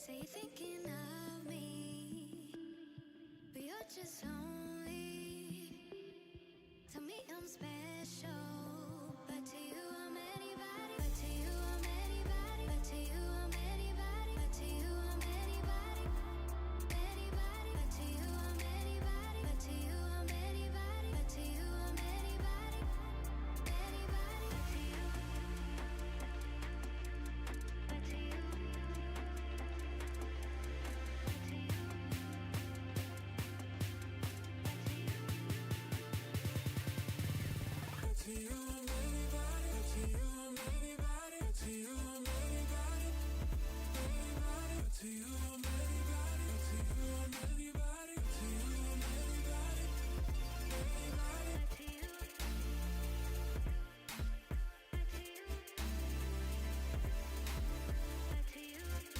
Say you're thinking of me, but you're just lonely. Tell me I'm special, but to you I'm anybody. But to you I'm anybody. But to you I'm anybody. But to you I'm anybody. Anybody. But to you I'm anybody. But to you I'm anybody. But to you I'm anybody. Anybody. But to you. To you I'm anybody, to you I'm anybody, to you I'm anybody, anybody, to you I'm anybody, to you I'm anybody, to you I'm anybody, anybody, to you, to you, to you.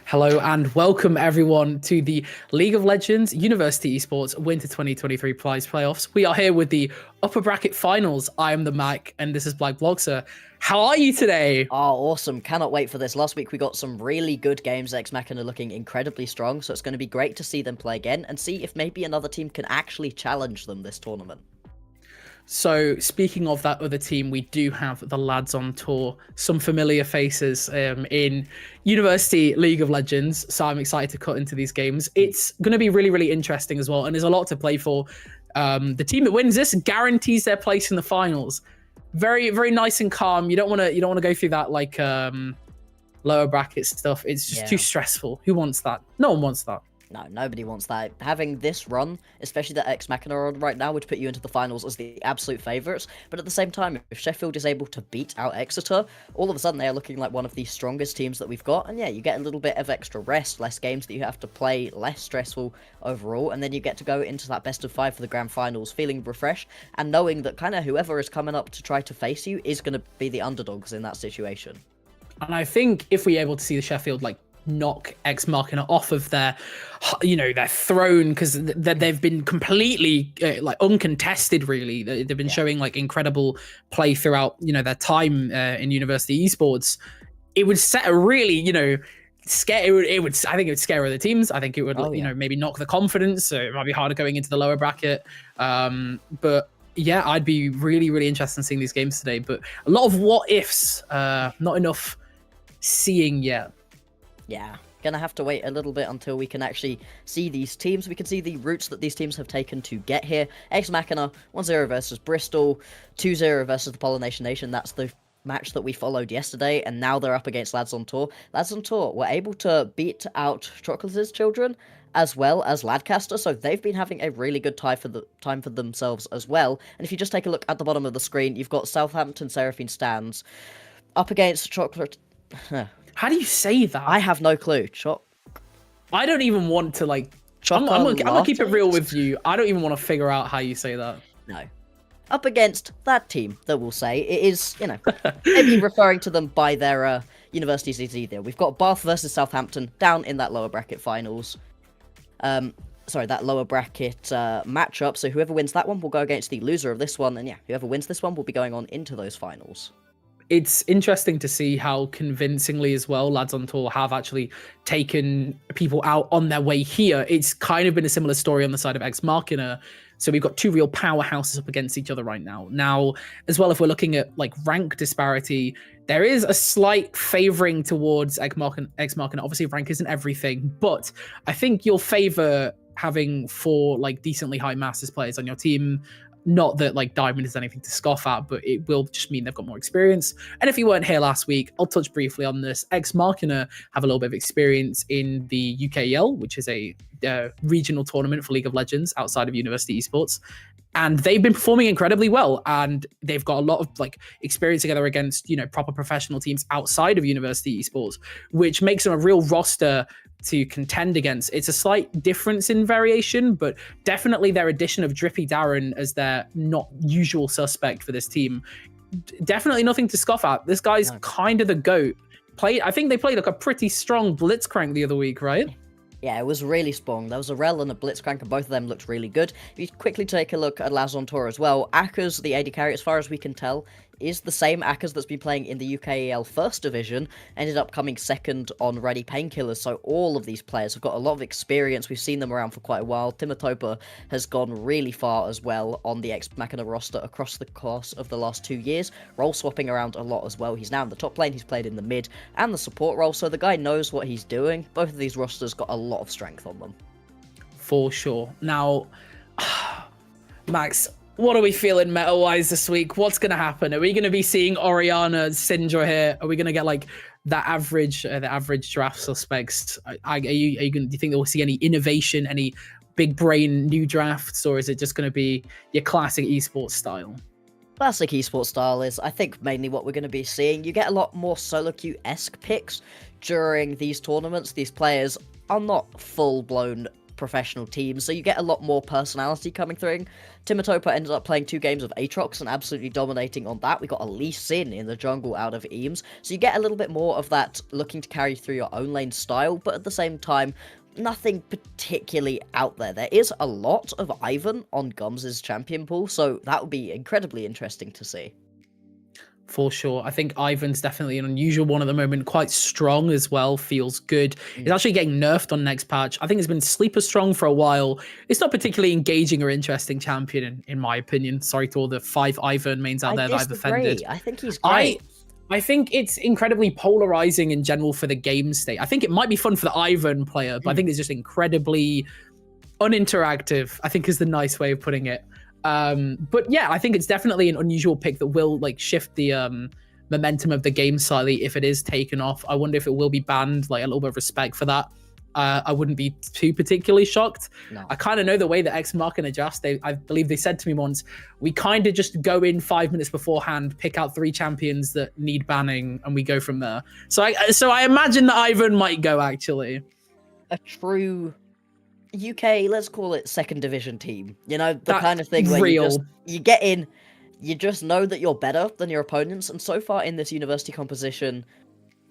Hello and welcome everyone to the League of Legends University Esports Winter 2023 Prize Playoffs. We are here with the upper bracket finals. I am the Mac and this is Black Blogser. How are you today? Oh, awesome. Cannot wait for this. Last week we got some really good games. Ex Machina looking incredibly strong, so it's going to be great to see them play again and see if maybe another team can actually challenge them this tournament. So speaking of that other team, we do have the lads on tour, some familiar faces in University League of Legends. So I'm excited to cut into these games. It's going to be really, really interesting as well. And there's a lot to play for. The team that wins this guarantees their place in the finals. Very, very nice and calm. You don't want to go through that like lower bracket stuff. It's just too stressful. Who wants that? No one wants that. No, nobody wants that. Having this run, especially that Ex Machina are on right now, would put you into the finals as the absolute favourites. But at the same time, if Sheffield is able to beat out Exeter, all of a sudden they are looking like one of the strongest teams that we've got. And yeah, you get a little bit of extra rest, less games that you have to play, less stressful overall. And then you get to go into that best of 5 for the grand finals, feeling refreshed and knowing that kind of whoever is coming up to try to face you is going to be the underdogs in that situation. And I think if we're able to see the Sheffield knock Ex Machina off of their throne, because they've been completely uncontested. Really, they've been showing incredible play throughout their time in University Esports. It would set a really scare. It would. I think it would scare other teams. I think it would maybe knock the confidence. So it might be harder going into the lower bracket. But yeah, I'd be really, really interested in seeing these games today. But a lot of what ifs, not enough seeing yet. Yeah, gonna have to wait a little bit until we can actually see these teams. We can see the routes that these teams have taken to get here. Ex Machina 1-0 versus Bristol, 2-0 versus the Pollination Nation. That's the match that we followed yesterday, and now they're up against Lads on Tour. Lads on Tour were able to beat out Chocolate's Children as well as Ladcaster, so they've been having a really good time for themselves as well. And if you just take a look at the bottom of the screen, you've got Southampton Seraphine Stands up against Chocolate. How do you say that? I have no clue. I don't even want to I'm gonna keep it real with you. I don't even want to figure out how you say that. No. Up against that team that we'll say, it is, maybe referring to them by their universities is either. We've got Bath versus Southampton down in that lower bracket finals. That lower bracket matchup. So whoever wins that one will go against the loser of this one. And yeah, whoever wins this one will be going on into those finals. It's interesting to see how convincingly as well Lads on Tour have actually taken people out on their way here. It's kind of been a similar story on the side of Ex Machina. So we've got two real powerhouses up against each other right now. Now, as well, if we're looking at rank disparity, there is a slight favoring towards Ex Machina. Obviously, rank isn't everything, but I think you'll favor having 4 decently high Masters players on your team. Not that Diamond is anything to scoff at, but it will just mean they've got more experience. And if you weren't here last week, I'll touch briefly on this. Ex Machina have a little bit of experience in the UKEL, which is a regional tournament for League of Legends outside of University Esports. and they've been performing incredibly well, and they've got a lot of like experience together against, you know, proper professional teams outside of university esports, which makes them a real roster to contend against. It's a slight difference in variation, but definitely their addition of Drippy Darren as their not usual suspect for this team, definitely nothing to scoff at. This guy's kind of the GOAT. I think they played like a pretty strong Blitzcrank the other week, right? Yeah, it was really strong. There was a Rel and a Blitzcrank, and both of them looked really good. If you quickly take a look at Laz on Tour as well, Akers, the AD carry, as far as we can tell, is the same Akers that's been playing in the UKEL First Division, ended up coming second on Ready Painkillers, so all of these players have got a lot of experience. We've seen them around for quite a while. Timatopa has gone really far as well on the Ex Machina roster across the course of the last 2 years, role swapping around a lot as well. He's now in the top lane, he's played in the mid and the support role, so the guy knows what he's doing. Both of these rosters got a lot of strength on them. For sure. Now, Max, what are we feeling meta-wise this week? What's going to happen? Are we going to be seeing Orianna, Syndra here? Are we going to get like the average draft suspects? Do you think that we'll see any innovation, any big brain new drafts, or is it just going to be your classic esports style? Classic esports style is, I think, mainly what we're going to be seeing. You get a lot more solo queue-esque picks during these tournaments. These players are not full-blown professional teams, so you get a lot more personality coming through. Timatopa ended up playing 2 games of Aatrox and absolutely dominating on that. We got a Lee Sin in the jungle out of Eames, so you get a little bit more of that looking to carry through your own lane style, but at the same time, nothing particularly out there. There is a lot of Ivan on Gums' champion pool, so that would be incredibly interesting to see. For sure. I think Ivan's definitely an unusual one at the moment. Quite strong as well. Feels good. He's actually getting nerfed on next patch. I think he's been sleeper strong for a while. It's not particularly engaging or interesting champion, in my opinion. Sorry to all the 5 Ivan mains out there that I've offended. I think he's great. I think it's incredibly polarizing in general for the game state. I think it might be fun for the Ivan player, but I think it's just incredibly uninteractive, I think is the nice way of putting it. But yeah, I think it's definitely an unusual pick that will like shift the momentum of the game slightly if it is taken off. I wonder if it will be banned, like a little bit of respect for that. I wouldn't be too particularly shocked. No. I kind of know the way that Ex Machina adjust. I believe they said to me once, we kind of just go in 5 minutes beforehand, pick out 3 champions that need banning, and we go from there. So I imagine that Ivan might go, actually. A true UK, let's call it second division team. You know, the kind of thing where you get in, you just know that you're better than your opponents, and so far in this university composition,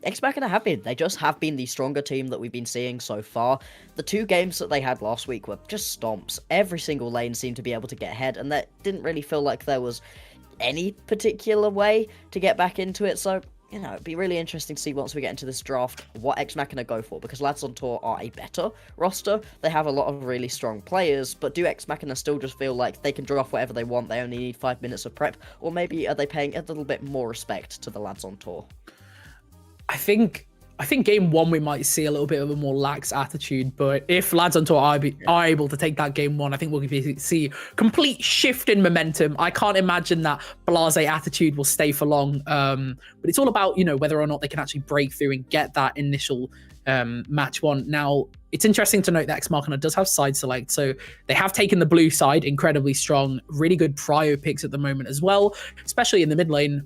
Ex Machina have been. They just have been the stronger team that we've been seeing so far. The 2 games that they had last week were just stomps. Every single lane seemed to be able to get ahead, and that didn't really feel like there was any particular way to get back into it, so you know, it'd be really interesting to see once we get into this draft what Ex Machina go for, because Lads on Tour are a better roster. They have a lot of really strong players, but do Ex Machina still just feel like they can draft whatever they want, they only need 5 minutes of prep, or maybe are they paying a little bit more respect to the Lads on Tour? I think game 1 we might see a little bit of a more lax attitude, but if Lads on Tour are able to take that game 1, I think we'll see complete shift in momentum. I can't imagine that blasé attitude will stay for long, but it's all about, you know, whether or not they can actually break through and get that initial match 1. Now, it's interesting to note that Ex Machina does have side select, so they have taken the blue side, incredibly strong, really good prio picks at the moment as well, especially in the mid lane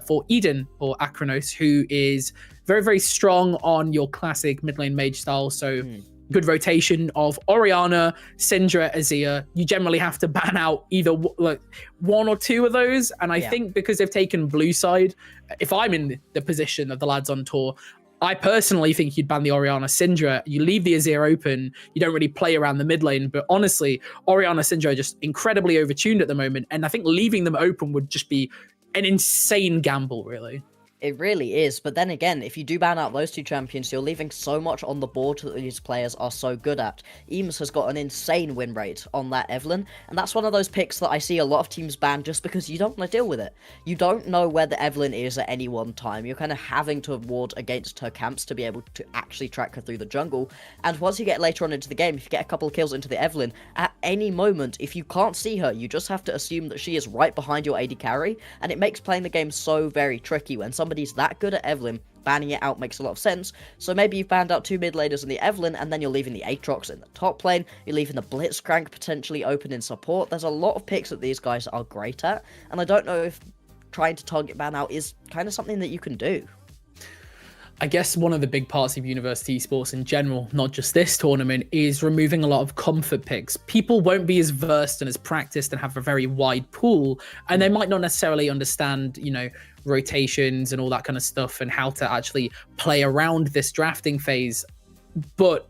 for Eden or Akranos, who is very, very strong on your classic mid lane mage style. So good rotation of Orianna, Syndra, Azir. You generally have to ban out either like 1 or 2 of those, and I think because they've taken blue side, if I'm in the position of the Lads on Tour, I personally think you'd ban the Orianna Syndra. You leave the Azir open. You don't really play around the mid lane. But honestly, Orianna Syndra are just incredibly overtuned at the moment. And I think leaving them open would just be an insane gamble, really. It really is, but then again, if you do ban out those 2 champions, you're leaving so much on the board that these players are so good at. Eames has got an insane win rate on that Evelynn, and that's one of those picks that I see a lot of teams ban just because you don't want to deal with it. You don't know where the Evelynn is at any one time. You're kind of having to ward against her camps to be able to actually track her through the jungle, and once you get later on into the game, if you get a couple of kills into the Evelynn, at any moment, if you can't see her, you just have to assume that she is right behind your AD carry, and it makes playing the game so very tricky when somebody's that good at Evelynn, banning it out makes a lot of sense. So maybe you've banned out 2 mid laners in the Evelynn, and then you're leaving the Aatrox in the top lane, you're leaving the Blitzcrank potentially open in support. There's a lot of picks that these guys are great at, and I don't know if trying to target ban out is kind of something that you can do. I guess one of the big parts of university esports in general, not just this tournament, is removing a lot of comfort picks. People won't be as versed and as practiced and have a very wide pool, and they might not necessarily understand, you know, rotations and all that kind of stuff and how to actually play around this drafting phase. But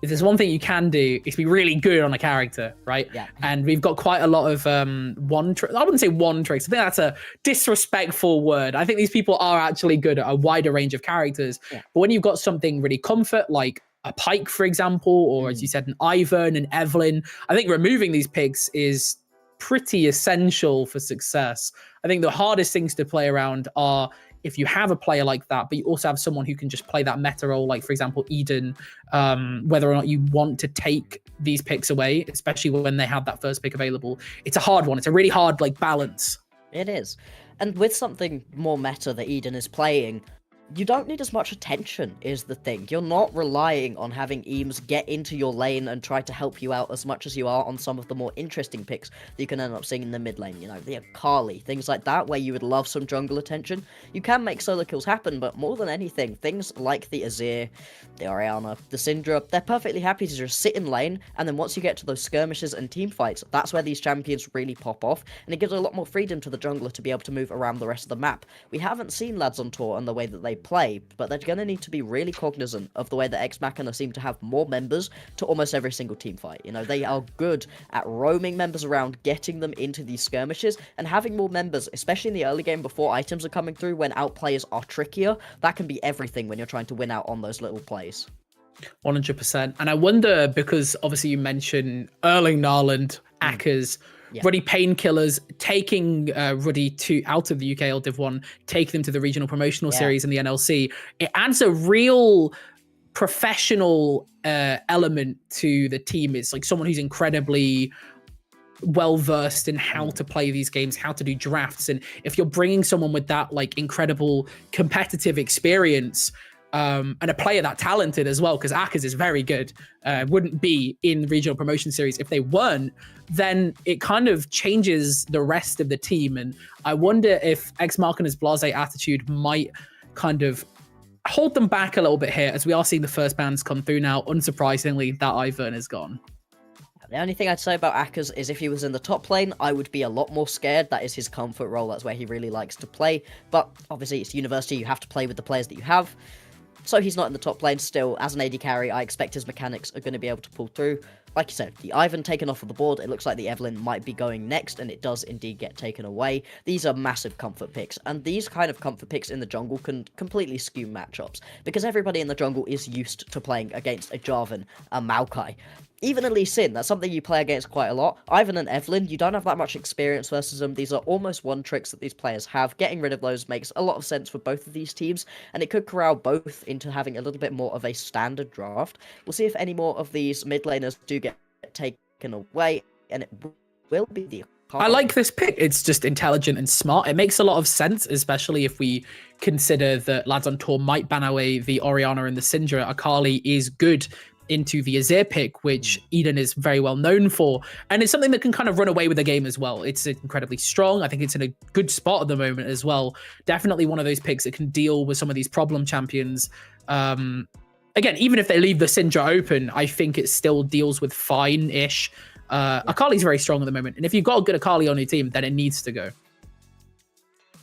if there's one thing you can do, is be really good on a character, right? Yeah. And we've got quite a lot of I wouldn't say one tricks. I think that's a disrespectful word. I think these people are actually good at a wider range of characters. Yeah. But when you've got something really comfort, like a Pike, for example, or as you said, an Ivern, an Evelynn, I think removing these picks is pretty essential for success. I think the hardest things to play around are if you have a player like that, but you also have someone who can just play that meta role, like, for example, Eden, whether or not you want to take these picks away, especially when they have that first pick available. It's a hard one. It's a really hard, like, balance. It is. And with something more meta that Eden is playing, you don't need as much attention, is the thing. You're not relying on having Eames get into your lane and try to help you out as much as you are on some of the more interesting picks that you can end up seeing in the mid lane. You know, the Akali, things like that, where you would love some jungle attention. You can make solo kills happen, but more than anything, things like the Azir, the Orianna, the Syndra, they're perfectly happy to just sit in lane, and then once you get to those skirmishes and team fights, that's where these champions really pop off, and it gives a lot more freedom to the jungler to be able to move around the rest of the map. We haven't seen lads on tour and the way that they play, but they're going to need to be really cognizant of the way that Ex Machina seem to have more members to almost every single team fight. You know, they are good at roaming members around, getting them into these skirmishes, and having more members, especially in the early game before items are coming through, when outplayers are trickier, that can be everything when you're trying to win out on those little plays. 100%. And I wonder, because obviously you mentioned Erling Haaland, Akkers, Ruddy Painkillers, taking Ruddy out of the UK or Div 1, taking them to the regional promotional series in the NLC. It adds a real professional element to the team. It's like someone who's incredibly well versed in how to play these games, how to do drafts. And if you're bringing someone with that like incredible competitive experience, and a player that talented as well, because Akkers is very good, wouldn't be in regional promotion series if they weren't, then it kind of changes the rest of the team. And I wonder if Ex Machina's blasé attitude might kind of hold them back a little bit here, as we are seeing the first bans come through now. Unsurprisingly, that Ivern is gone. The only thing I'd say about Akkers is if he was in the top lane, I would be a lot more scared. That is his comfort role. That's where he really likes to play. But obviously, it's university. You have to play with the players that you have. So he's not in the top lane still. As an AD carry, I expect his mechanics are going to be able to pull through. Like you said, the Ivern taken off of the board. It looks like the Evelynn might be going next, and it does indeed get taken away. These are massive comfort picks, and these kind of comfort picks in the jungle can completely skew matchups, because everybody in the jungle is used to playing against a Jarvan, a Maokai. Even a Lee Sin, that's something you play against quite a lot. Ivan and Evelynn, you don't have that much experience versus them. These are almost one tricks that these players have. Getting rid of those makes a lot of sense for both of these teams, and it could corral both into having a little bit more of a standard draft. We'll see if any more of these mid laners do get taken away, and it will be the... I like this pick. It's just intelligent and smart. It makes a lot of sense, especially if we consider that lads on tour might ban away the Orianna and the Syndra. Akali is good into the Azir pick, which Eden is very well known for, and it's something that can kind of run away with the game as well. It's incredibly strong. I think it's in a good spot at the moment as well. Definitely one of those picks that can deal with some of these problem champions. Again, even if they leave the Syndra open, I think it still deals with fine-ish. Akali's very strong at the moment, and if you've got a good Akali on your team, then it needs to go.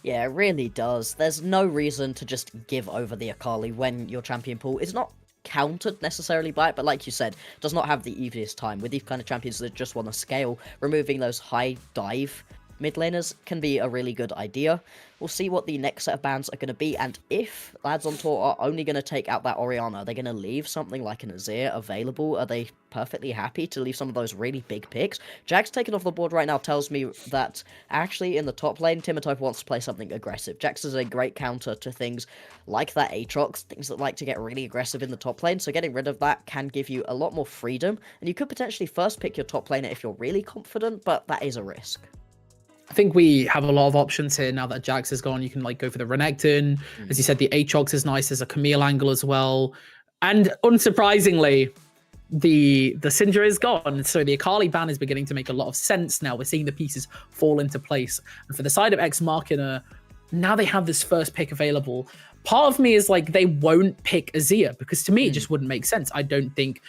Yeah, it really does. There's no reason to just give over the Akali when your champion pool is not countered necessarily by it, but like you said, does not have the easiest time. With these kind of champions that just want to scale, removing those high dive mid laners can be a really good idea. We'll see what the next set of bans are going to be, and if lads on tour are only going to take out that Orianna, are they going to leave something like an Azir available? Are they perfectly happy to leave some of those really big picks? Jack's taken off the board right now tells me that actually in the top lane, Timotov wants to play something aggressive. Jax is a great counter to things like that Aatrox, things that like to get really aggressive in the top lane, so getting rid of that can give you a lot more freedom, and you could potentially first pick your top laner if you're really confident, but that is a risk. I think we have a lot of options here now that Jax is gone. You can like go for the Renekton. As you said, the Aatrox is nice. There's a Camille angle as well. And unsurprisingly, the Syndra is gone. So the Akali ban is beginning to make a lot of sense now. We're seeing the pieces fall into place. And for the side of Ex Machina, now they have this first pick available. Part of me is like, they won't pick Azir because to me, it just wouldn't make sense. I don't think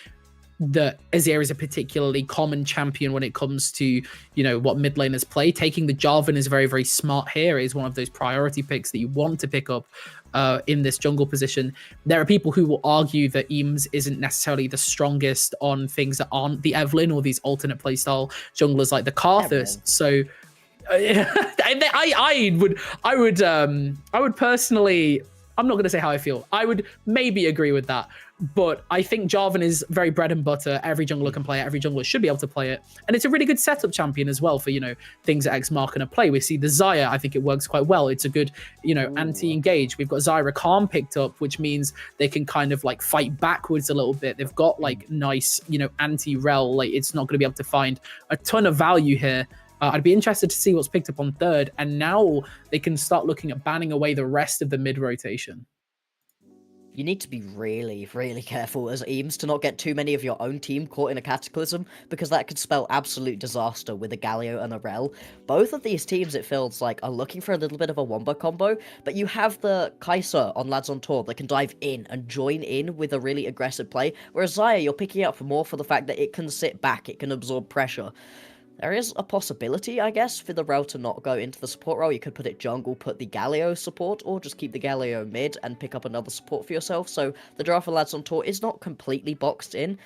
that Azir is a particularly common champion when it comes to, you know, what mid laners play. Taking the Jarvan is very, very smart here. It is one of those priority picks that you want to pick up in this jungle position. There are people who will argue that Eames isn't necessarily the strongest on things that aren't the Evelynn or these alternate playstyle junglers like the Karthus. So I would personally, I'm not going to say how I feel. I would maybe agree with that. But I think Jarvan is very bread and butter. Every jungler can play it. Every jungler should be able to play it. And it's a really good setup champion as well for, you know, things that Ex Machina play. We see the Xayah. I think it works quite well. It's a good, you know, anti-engage. We've got Zyra Khan picked up, which means they can kind of like fight backwards a little bit. They've got like nice, you know, anti-rel. Like it's not going to be able to find a ton of value here. I'd be interested to see what's picked up on third. And now they can start looking at banning away the rest of the mid rotation. You need to be really, really careful as Eames to not get too many of your own team caught in a Cataclysm, because that could spell absolute disaster with a Galio and a Rel. Both of these teams, it feels like, are looking for a little bit of a wombo combo, but you have the Kai'Sa on Lads on Tour that can dive in and join in with a really aggressive play, whereas Xayah, you're picking up more for the fact that it can sit back, it can absorb pressure. There is a possibility, I guess, for the Rel to not go into the support role. You could put it jungle, put the Galio support, or just keep the Galio mid and pick up another support for yourself. So the draft for Lads on Tour is not completely boxed in.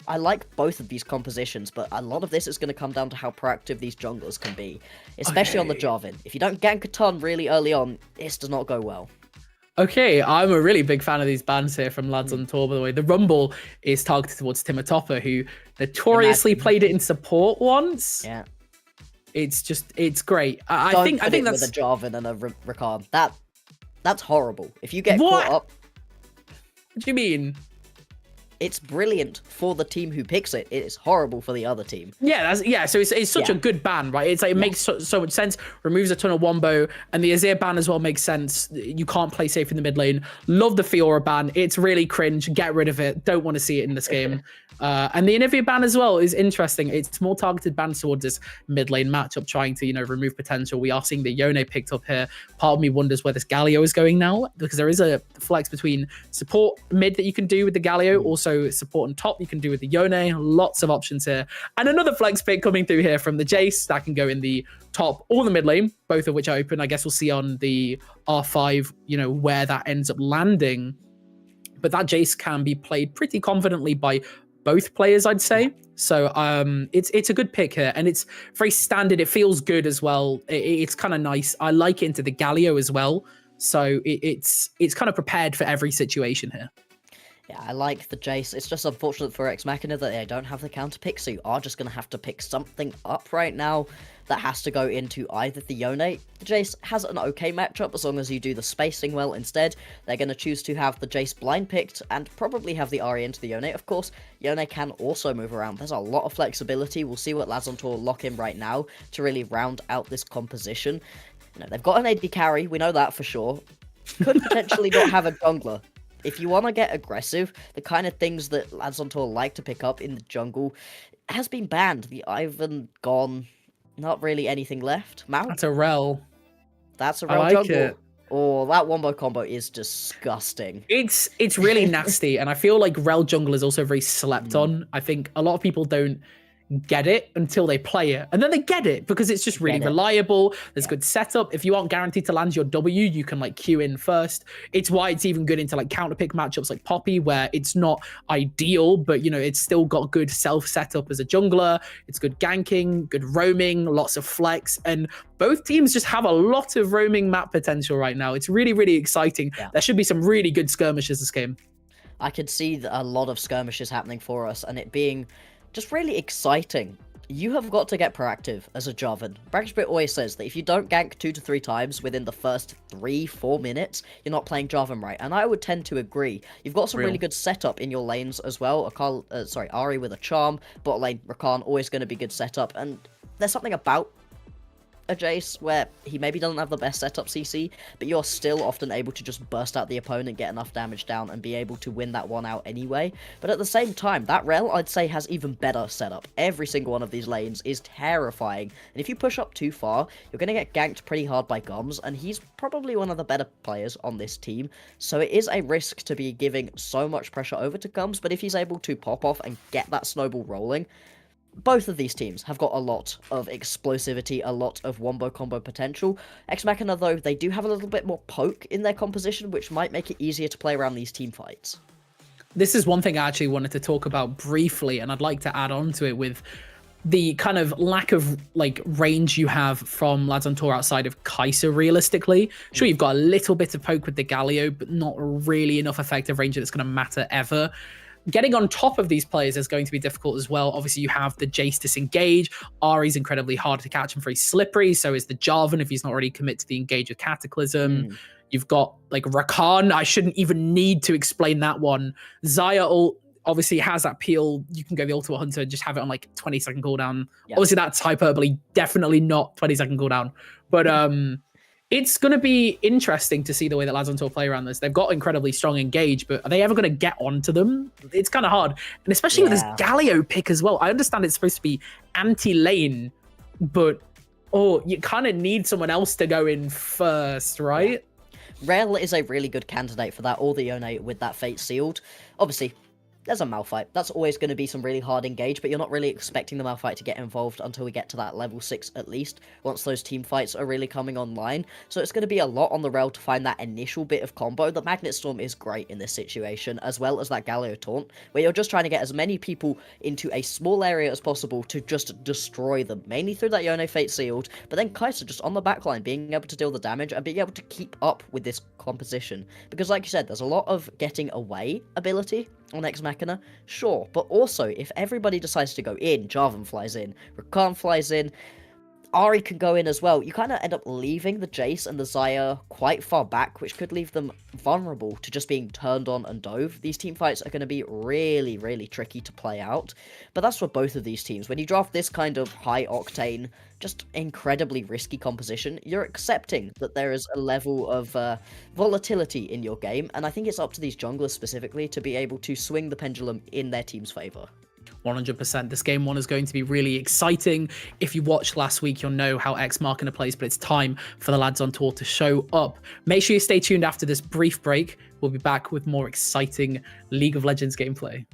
I like both of these compositions, but a lot of this is going to come down to how proactive these junglers can be, especially on the Jarvan. If you don't gank a ton really early on, this does not go well. Okay, I'm a really big fan of these bans here from Lads on Tour, by the way. The Rumble is targeted towards Timatopper, who notoriously played it in support once. Yeah. It's great. I think that's with a Jarvan and a Rakan. That's horrible. If you get caught up, what do you mean? It's brilliant for the team who picks it. It is horrible for the other team. Yeah, so it's such a good ban, right? It's like it makes so much sense. Removes a ton of wombo, and the Azir ban as well makes sense. You can't play safe in the mid lane. Love the Fiora ban. It's really cringe. Get rid of it. Don't want to see it in this game. And the Anivia ban as well is interesting. It's more targeted ban towards this mid lane matchup, trying to, you know, remove potential. We are seeing the Yone picked up here. Part of me wonders where this Galio is going now, because there is a flex between support mid that you can do with the Galio, also support on top you can do with the Yone. Lots of options here. And another flex pick coming through here from the Jace that can go in the top or the mid lane, both of which are open. I guess we'll see on the R5, you know, where that ends up landing. But that Jace can be played pretty confidently by both players, I'd say. So it's a good pick here, and it's very standard. It feels good as well. It's kind of nice. I like it into the Galio as well. So it's kind of prepared for every situation here. Yeah, I like the Jace. It's just unfortunate for Ex Machina that they don't have the counter pick, so you are just going to have to pick something up right now that has to go into either the Yone. The Jace has an okay matchup as long as you do the spacing well instead. They're going to choose to have the Jace blind picked and probably have the Ahri into the Yone. Of course, Yone can also move around. There's a lot of flexibility. We'll see what Lads on Tour lock in right now to really round out this composition. You know, they've got an AD carry, we know that for sure. Could potentially not have a jungler. If you want to get aggressive, the kind of things that Lads on Tour like to pick up in the jungle has been banned. The Ivan gone, not really anything left. Mal? That's a Rel. That's a Rel like jungle. It. Oh, that wombo combo is disgusting. It's really nasty, and I feel like Rel jungle is also very slept on. I think a lot of people don't get it until they play it, and then they get it because it's just really reliable. There's good setup. If you aren't guaranteed to land your W, you can like queue in first. It's why it's even good into like counter pick matchups like Poppy, where it's not ideal, but you know, it's still got good self setup as a jungler. It's good ganking, good roaming, lots of flex, and both teams just have a lot of roaming map potential right now. It's really, really exciting. There should be some really good skirmishes this game. I could see a lot of skirmishes happening for us, and it being just really exciting. You have got to get proactive as a Jarvan. Bracketbit always says that if you don't gank 2 to 3 times within the first 3-4 minutes, you're not playing Jarvan right, and I would tend to agree. You've got some really good setup in your lanes as well. Ahri with a charm, bot lane Rakan always going to be good setup, and there's something about a Jace where he maybe doesn't have the best setup CC, but you're still often able to just burst out the opponent, get enough damage down, and be able to win that one out anyway. But at the same time, that Rel, I'd say, has even better setup. Every single one of these lanes is terrifying, and if you push up too far, you're going to get ganked pretty hard by Gums, and he's probably one of the better players on this team, so it is a risk to be giving so much pressure over to Gums, but if he's able to pop off and get that snowball rolling, both of these teams have got a lot of explosivity, a lot of wombo combo potential. Ex Machina, though, they do have a little bit more poke in their composition, which might make it easier to play around these team fights. This is one thing I actually wanted to talk about briefly, and I'd like to add on to it with the kind of lack of like range you have from lads on tour outside of Kai'Sa realistically. Sure, you've got a little bit of poke with the Galio, but not really enough effective range that's going to matter ever. Getting on top of these players is going to be difficult as well. Obviously, you have the Jace disengage. Ari's incredibly hard to catch and very slippery. So is the Jarvan if he's not already commit to the engage with Cataclysm. You've got like Rakan. I shouldn't even need to explain that one. Xayah ult obviously has that peel. You can go the Ultimate Hunter and just have it on like 20-second cooldown. Yep. Obviously, that's hyperbole. Definitely not 20-second cooldown. But it's going to be interesting to see the way that lads on tour play around this. They've got incredibly strong engage, but are they ever going to get onto them? It's kind of hard. And especially with this Galio pick as well. I understand it's supposed to be anti-lane, but you kind of need someone else to go in first, right? Rel is a really good candidate for that, or the Yone with that Fate Sealed. Obviously, there's a Malphite. That's always going to be some really hard engage, but you're not really expecting the Malphite to get involved until we get to that level 6 at least, once those team fights are really coming online. So it's going to be a lot on the Rel to find that initial bit of combo. The Magnet Storm is great in this situation, as well as that Galio Taunt, where you're just trying to get as many people into a small area as possible to just destroy them, mainly through that Yone Fate Sealed, but then Kai'Sa just on the backline, being able to deal the damage and being able to keep up with this composition. Because like you said, there's a lot of getting away ability on Ex Machina, sure, but also if everybody decides to go in, Jarvan flies in, Rakan flies in, Ari can go in as well, you kind of end up leaving the Jace and the Xayah quite far back, which could leave them vulnerable to just being turned on and dove. These team fights are going to be really, really tricky to play out, but that's for both of these teams. When you draft this kind of high-octane, just incredibly risky composition, you're accepting that there is a level of volatility in your game, and I think it's up to these junglers specifically to be able to swing the pendulum in their team's favour. 100%. This game one is going to be really exciting. If you watched last week, you'll know how Ex Machina plays, but it's time for the lads on tour to show up. Make sure you stay tuned after this brief break. We'll be back with more exciting League of Legends gameplay.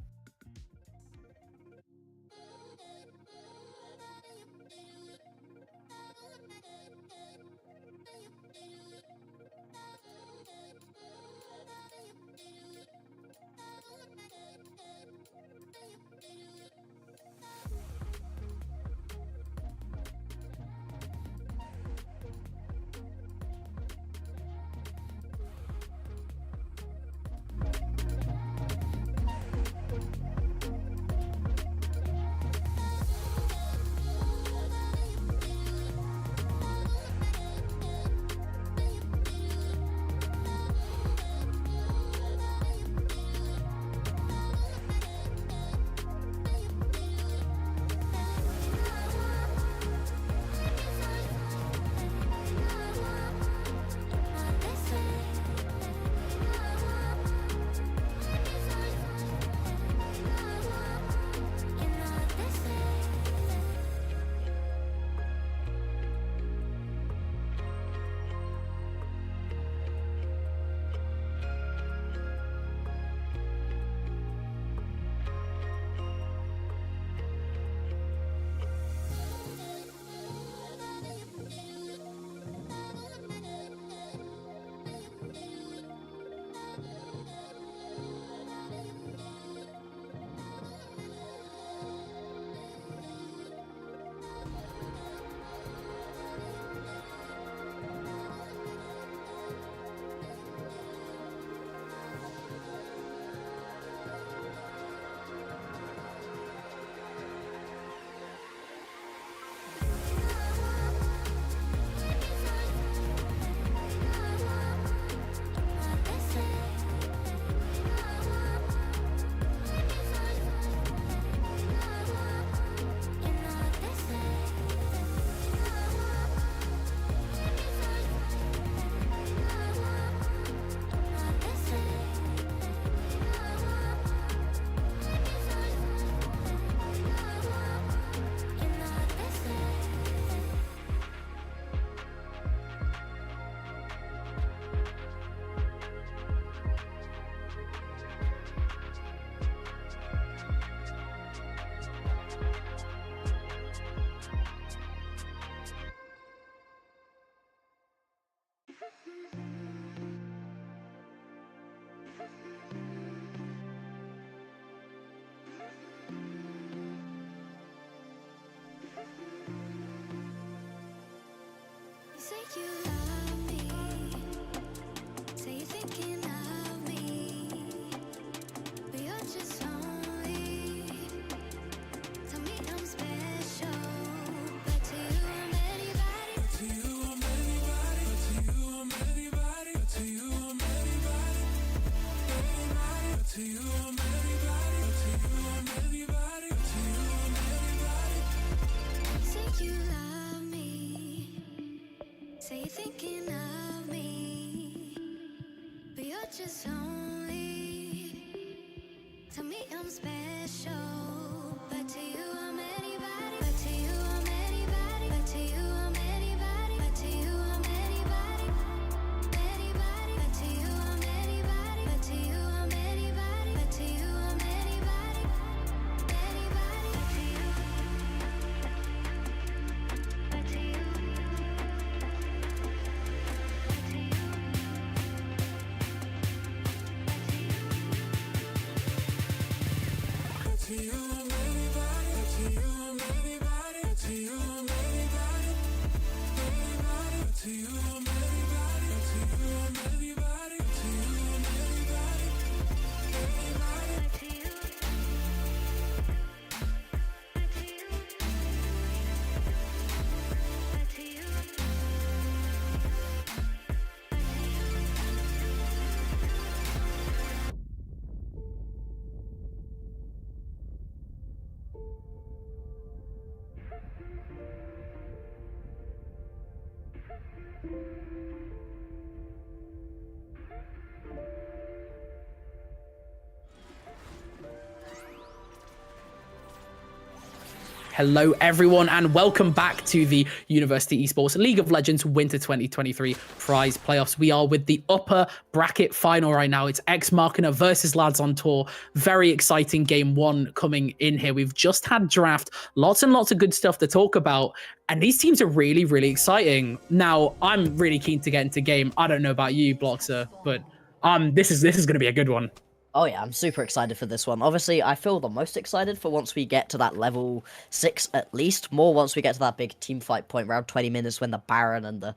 You say you love me, say you're thinking of me, but you're just lonely. Tell me I'm special, but to you I'm anybody. To you I'm anybody. To you I'm anybody. To you I'm anybody. Anybody. To you I'm anybody. To you I'm anybody. To you I'm anybody. You say you love me, say you're thinking of me, but you're just lonely. Tell me I'm special, but to you I'm anybody. But to you I'm anybody. But to you I'm anybody. But to you I'm anybody. Anybody. But to you I'm anybody. But to you I'm anybody. But to you I'm anybody. Anybody. But to you. But to you. But to you. To you I'm anybody. To you I'm anybody. To you I'm anybody. Anybody. To you I'm anybody. To you I'm anybody. To you I'm anybody. Anybody. But to you. But to you. But to you. Hello, everyone, and welcome back to the University Esports League of Legends Winter 2023 prize playoffs. We are with the upper bracket final right now. It's X Machina versus Lads on Tour. Very exciting game one coming in here. We've just had draft, lots and lots of good stuff to talk about, and these teams are really, really exciting. Now, I'm really keen to get into game. I don't know about you, Bloxer, but this is going to be a good one. Oh yeah, I'm super excited for this one. Obviously, I feel the most excited for once we get to that level 6 at least. More once we get to that big team fight point, around 20 minutes when the Baron and the,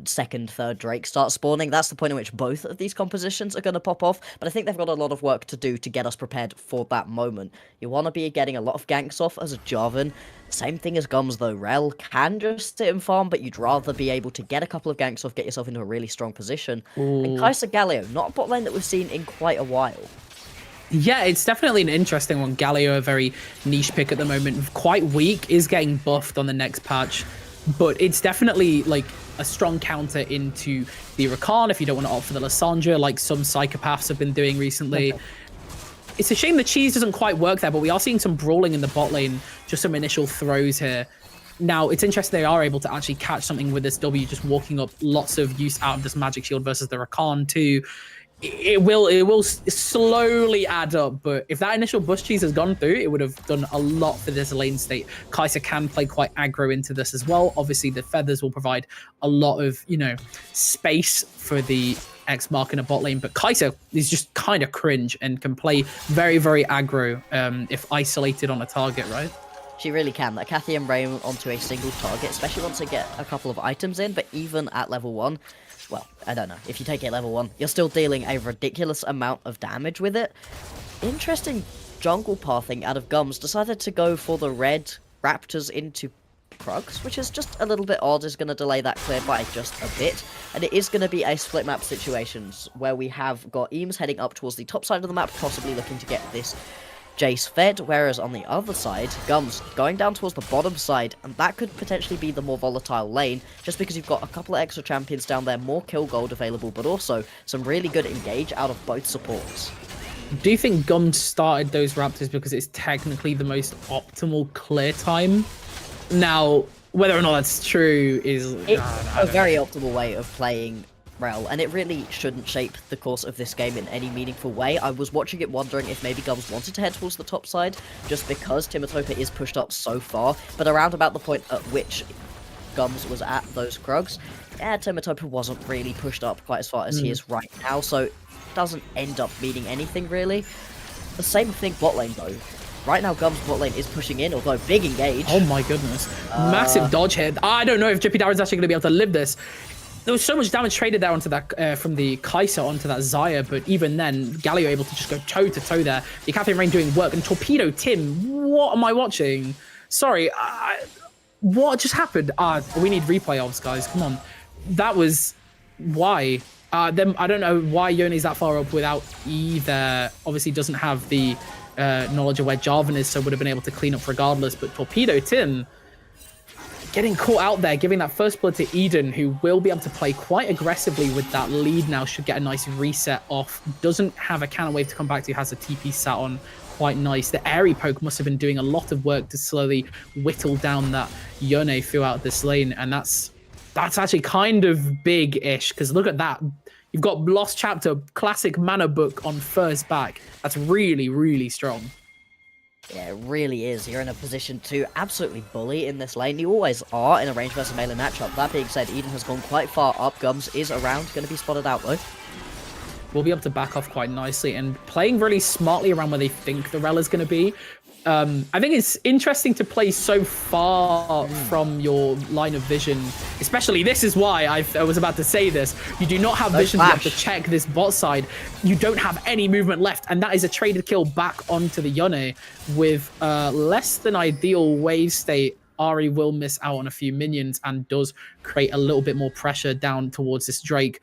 second, third Drake start spawning. That's the point at which both of these compositions are going to pop off. But I think they've got a lot of work to do to get us prepared for that moment. You want to be getting a lot of ganks off as a Jarvan. Same thing as Gums though. Rel can just sit and farm, but you'd rather be able to get a couple of ganks off, get yourself into a really strong position. Ooh. And Kaiser Galio, not a bot lane that we've seen in quite a while. Yeah, it's definitely an interesting one. Galio, a very niche pick at the moment. Quite weak, is getting buffed on the next patch. But it's definitely like a strong counter into the Rakan if you don't want to opt for the Lissandra, like some psychopaths have been doing recently. It's a shame the cheese doesn't quite work there, but we are seeing some brawling in the bot lane, just some initial throws here. Now, it's interesting they are able to actually catch something with this W, just walking up lots of use out of this magic shield versus the Rakan too. It will slowly add up, but if that initial bush cheese has gone through, it would have done a lot for this lane state. Kaiser can play quite aggro into this as well. Obviously, the feathers will provide a lot of, space for the X Mark in a bot lane, but Kaiser is just kind of cringe and can play very, very aggro if isolated on a target, right? She really can. That Cathy and Ray onto a single target, especially once they get a couple of items in, but even at level 1, well, I don't know. If you take it level 1, you're still dealing a ridiculous amount of damage with it. Interesting jungle pathing out of Gums. Decided to go for the red Raptors into Krugs, which is just a little bit odd. Is going to delay that clear by just a bit. And it is going to be a split map situations where we have got Eames heading up towards the top side of the map, possibly looking to get this Jace fed, whereas on the other side, Gums going down towards the bottom side, and that could potentially be the more volatile lane, just because you've got a couple of extra champions down there, more kill gold available, but also some really good engage out of both supports. Do you think Gums started those Raptors because it's technically the most optimal clear time? Now, whether or not that's true is a very optimal way of playing Rel, and it really shouldn't shape the course of this game in any meaningful way. I was watching it wondering if maybe Gums wanted to head towards the top side, just because Timotopia is pushed up so far, but around about the point at which Gums was at those Krugs, yeah, Timotopia wasn't really pushed up quite as far as he is right now, so it doesn't end up meaning anything really. The same thing bot lane though. Right now, Gums bot lane is pushing in, although big engage. Oh my goodness. Massive dodge hit. I don't know if Drippy Darren's actually going to be able to live this. There was so much damage traded there onto that from the Kai'Sa onto that Xayah, but even then, Galio able to just go toe-to-toe there. The Catherine Rain doing work, and Torpedo Tim, what am I watching? Sorry, what just happened? We need replay obs, guys, come on. That was... Why? Then I don't know why Yone's that far up without either... Obviously doesn't have the knowledge of where Jarvan is, so would have been able to clean up regardless, but Torpedo Tim... Getting caught out there, giving that first blood to Eden, who will be able to play quite aggressively with that lead now, should get a nice reset off. Doesn't have a cannon wave to come back to, has a TP sat on quite nice. The airy poke must have been doing a lot of work to slowly whittle down that Yone throughout this lane, and that's actually kind of big-ish, because look at that. You've got Lost Chapter, classic mana book on first back. That's really, really strong. Yeah, it really is. You're in a position to absolutely bully in this lane. You always are in a range versus melee matchup. That being said, Eden has gone quite far up. Gums is around, going to be spotted out though. Will be able to back off quite nicely and playing really smartly around where they think the rel is going to be. I think it's interesting to play so far from your line of vision, especially this is why I was about to say this. You do not have vision to be able to check this bot side. You don't have any movement left, and that is a traded kill back onto the Yone with less than ideal wave state. Ahri will miss out on a few minions and does create a little bit more pressure down towards this Drake.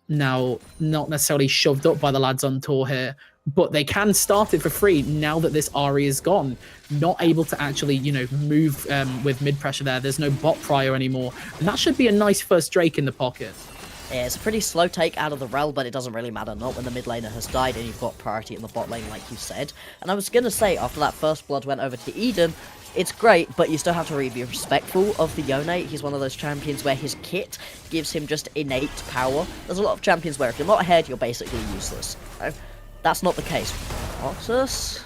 Now, not necessarily shoved up by the lads on tour here, but they can start it for free now that this Ahri is gone. Not able to actually, you know, move with mid pressure there. There's no bot prior anymore, and that should be a nice first Drake in the pocket. Yeah, it's a pretty slow take out of the rel, but it doesn't really matter, not when the mid laner has died and you've got priority in the bot lane, like you said. And I was going to say, after that first blood went over to Eden, it's great, but you still have to really be respectful of the Yone. He's one of those champions where his kit gives him just innate power. There's a lot of champions where if you're not ahead, you're basically useless. That's not the case. Boxus?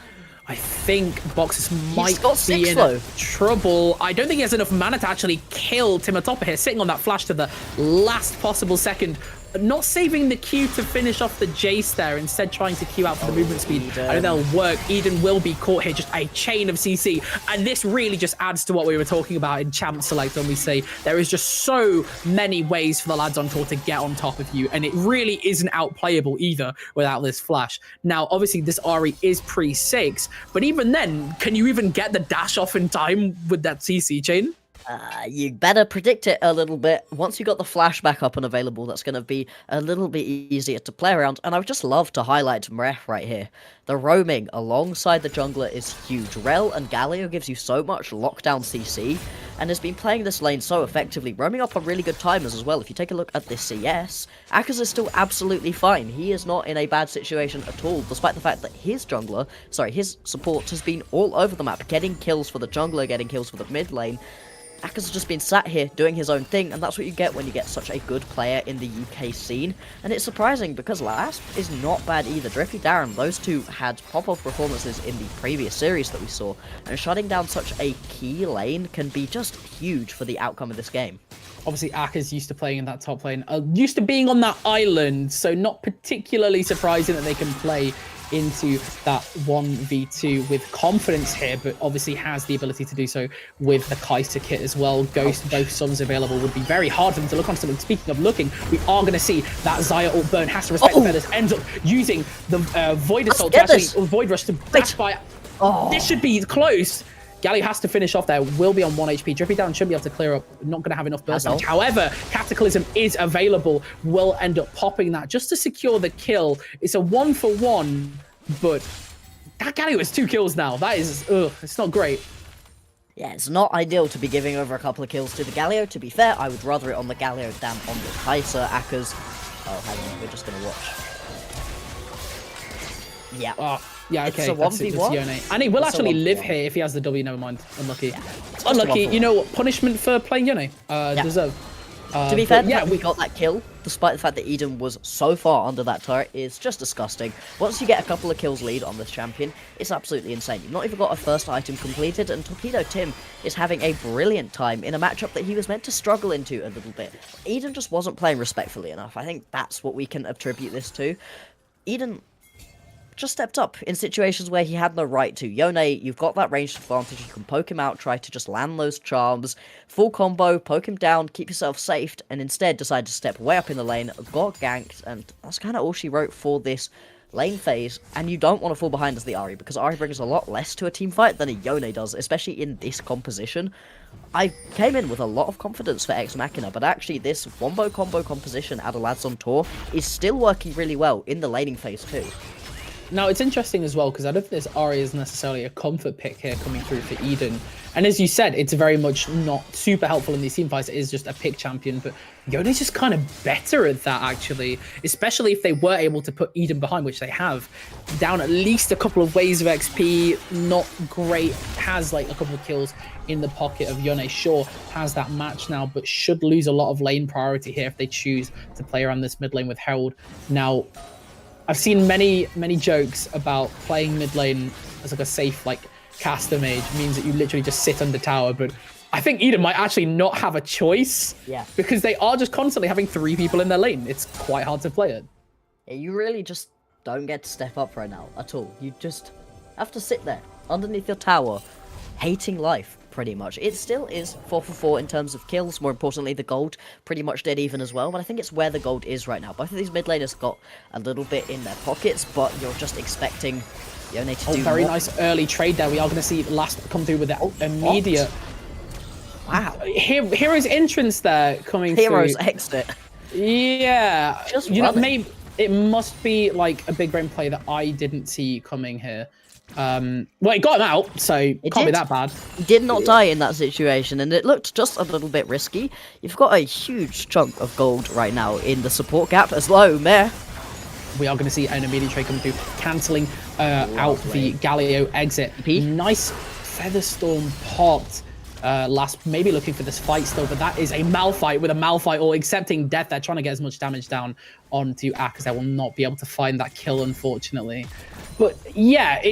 I think Boxus might got be in though. trouble. I don't think he has enough mana to actually kill Timotopper here, sitting on that flash to the last possible second. Not saving the Q to finish off the Jace there, instead trying to queue out for the movement speed. Eden. I think that'll work. Eden will be caught here, just a chain of CC. And this really just adds to what we were talking about in Champ Select when we say there is just so many ways for the lads on tour to get on top of you. And it really isn't outplayable either without this flash. Now, obviously, this Ahri is pre-6, but even then, can you even get the dash off in time with that CC chain? You better predict it a little bit. Once you got the flash back up and available, that's going to be a little bit easier to play around. And I would just love to highlight Mref right here. The roaming alongside the jungler is huge. Rel and Galio gives you so much lockdown CC, and has been playing this lane so effectively, roaming up on really good timers as well. If you take a look at this CS, Akaz is still absolutely fine. He is not in a bad situation at all, despite the fact that his support has been all over the map, getting kills for the jungler, getting kills for the mid lane. Akaz has just been sat here doing his own thing, and that's what you get when you get such a good player in the UK scene. And it's surprising because Lasp is not bad either. Drippy Darren, those two had pop-off performances in the previous series that we saw, and shutting down such a key lane can be just huge for the outcome of this game. Obviously, Akaz used to playing in that top lane, used to being on that island, so not particularly surprising that they can play into that 1v2 with confidence here, but obviously has the ability to do so with the Kai'Sa kit as well. Ghost, both subs available, would be very hard for them to look on something. Speaking of looking, we are going to see that Xayah ult burn, has to respect the feathers, ends up using the Void Assault to actually, Void Rush to dash by. This should be close. Galio has to finish off there, will be on 1 HP. Drippy Down should be able to clear up, not going to have enough burst damage. However, Cataclysm is available, will end up popping that just to secure the kill. It's a 1-for-1, but that Galio has 2 kills now. That is, it's not great. Yeah, it's not ideal to be giving over a couple of kills to the Galio. To be fair, I would rather it on the Galio than on the Kai'Sa. Akaz. Oh, hang on, we're just going to watch. Yeah. Yeah, okay. It's a 1v1. And he will actually live here if he has the W, never mind. Unlucky. Yeah. Unlucky. You know what? Punishment for playing Yone. Deserve. To be fair, yeah, we got that kill, despite the fact that Eden was so far under that turret, is just disgusting. Once you get a couple of kills lead on this champion, it's absolutely insane. You've not even got a first item completed, and Torpedo Tim is having a brilliant time in a matchup that he was meant to struggle into a little bit. Eden just wasn't playing respectfully enough. I think that's what we can attribute this to. Eden just stepped up in situations where he had no right to. Yone, you've got that ranged advantage. You can poke him out, try to just land those charms, full combo, poke him down, keep yourself safe, and instead decide to step way up in the lane, got ganked, and that's kind of all she wrote for this lane phase. And you don't want to fall behind as the Ahri, because Ahri brings a lot less to a team fight than a Yone does, especially in this composition. I came in with a lot of confidence for Ex Machina, but actually this wombo combo composition at a Lads on Tour is still working really well in the laning phase too. Now, it's interesting as well, because I don't think this Ahri is necessarily a comfort pick here coming through for Eden. And as you said, it's very much not super helpful in these team fights. It is just a pick champion, but Yone's just kind of better at that, actually. Especially if they were able to put Eden behind, which they have. Down at least a couple of waves of XP, not great. Has like a couple of kills in the pocket of Yone. Sure, has that match now, but should lose a lot of lane priority here if they choose to play around this mid lane with Herald. Now, I've seen many jokes about playing mid lane as like a safe like caster mage means that you literally just sit under tower, but I think Eden might actually not have a choice. Yeah. Because they are just constantly having 3 people in their lane. It's quite hard to play it. Yeah, you really just don't get to step up right now at all. You just have to sit there underneath your tower, hating life. Pretty much. It still is 4 for 4 in terms of kills. More importantly, the gold pretty much dead even as well. But I think it's where the gold is right now. Both of these mid laners got a little bit in their pockets, but you're just expecting Yone to do very more. nice early trade there. We are going to see Last come through with that immediate. Wow. Hero's entrance there coming Hero's through. exit. Yeah. Just you know, running. maybe it must be like a big brain play that I didn't see coming here. Well, it got him out, so it can't be that bad. He did not die in that situation, and it looked just a little bit risky. You've got a huge chunk of gold right now in the support gap as low, Mare. We are going to see an immediate trade coming through, cancelling out the Galio exit. Nice Featherstorm popped. Last maybe looking for this fight still, but that is a Malphite with a Malphite or accepting death. They're trying to get as much damage down onto Ak, because they will not be able to find that kill, unfortunately. But yeah,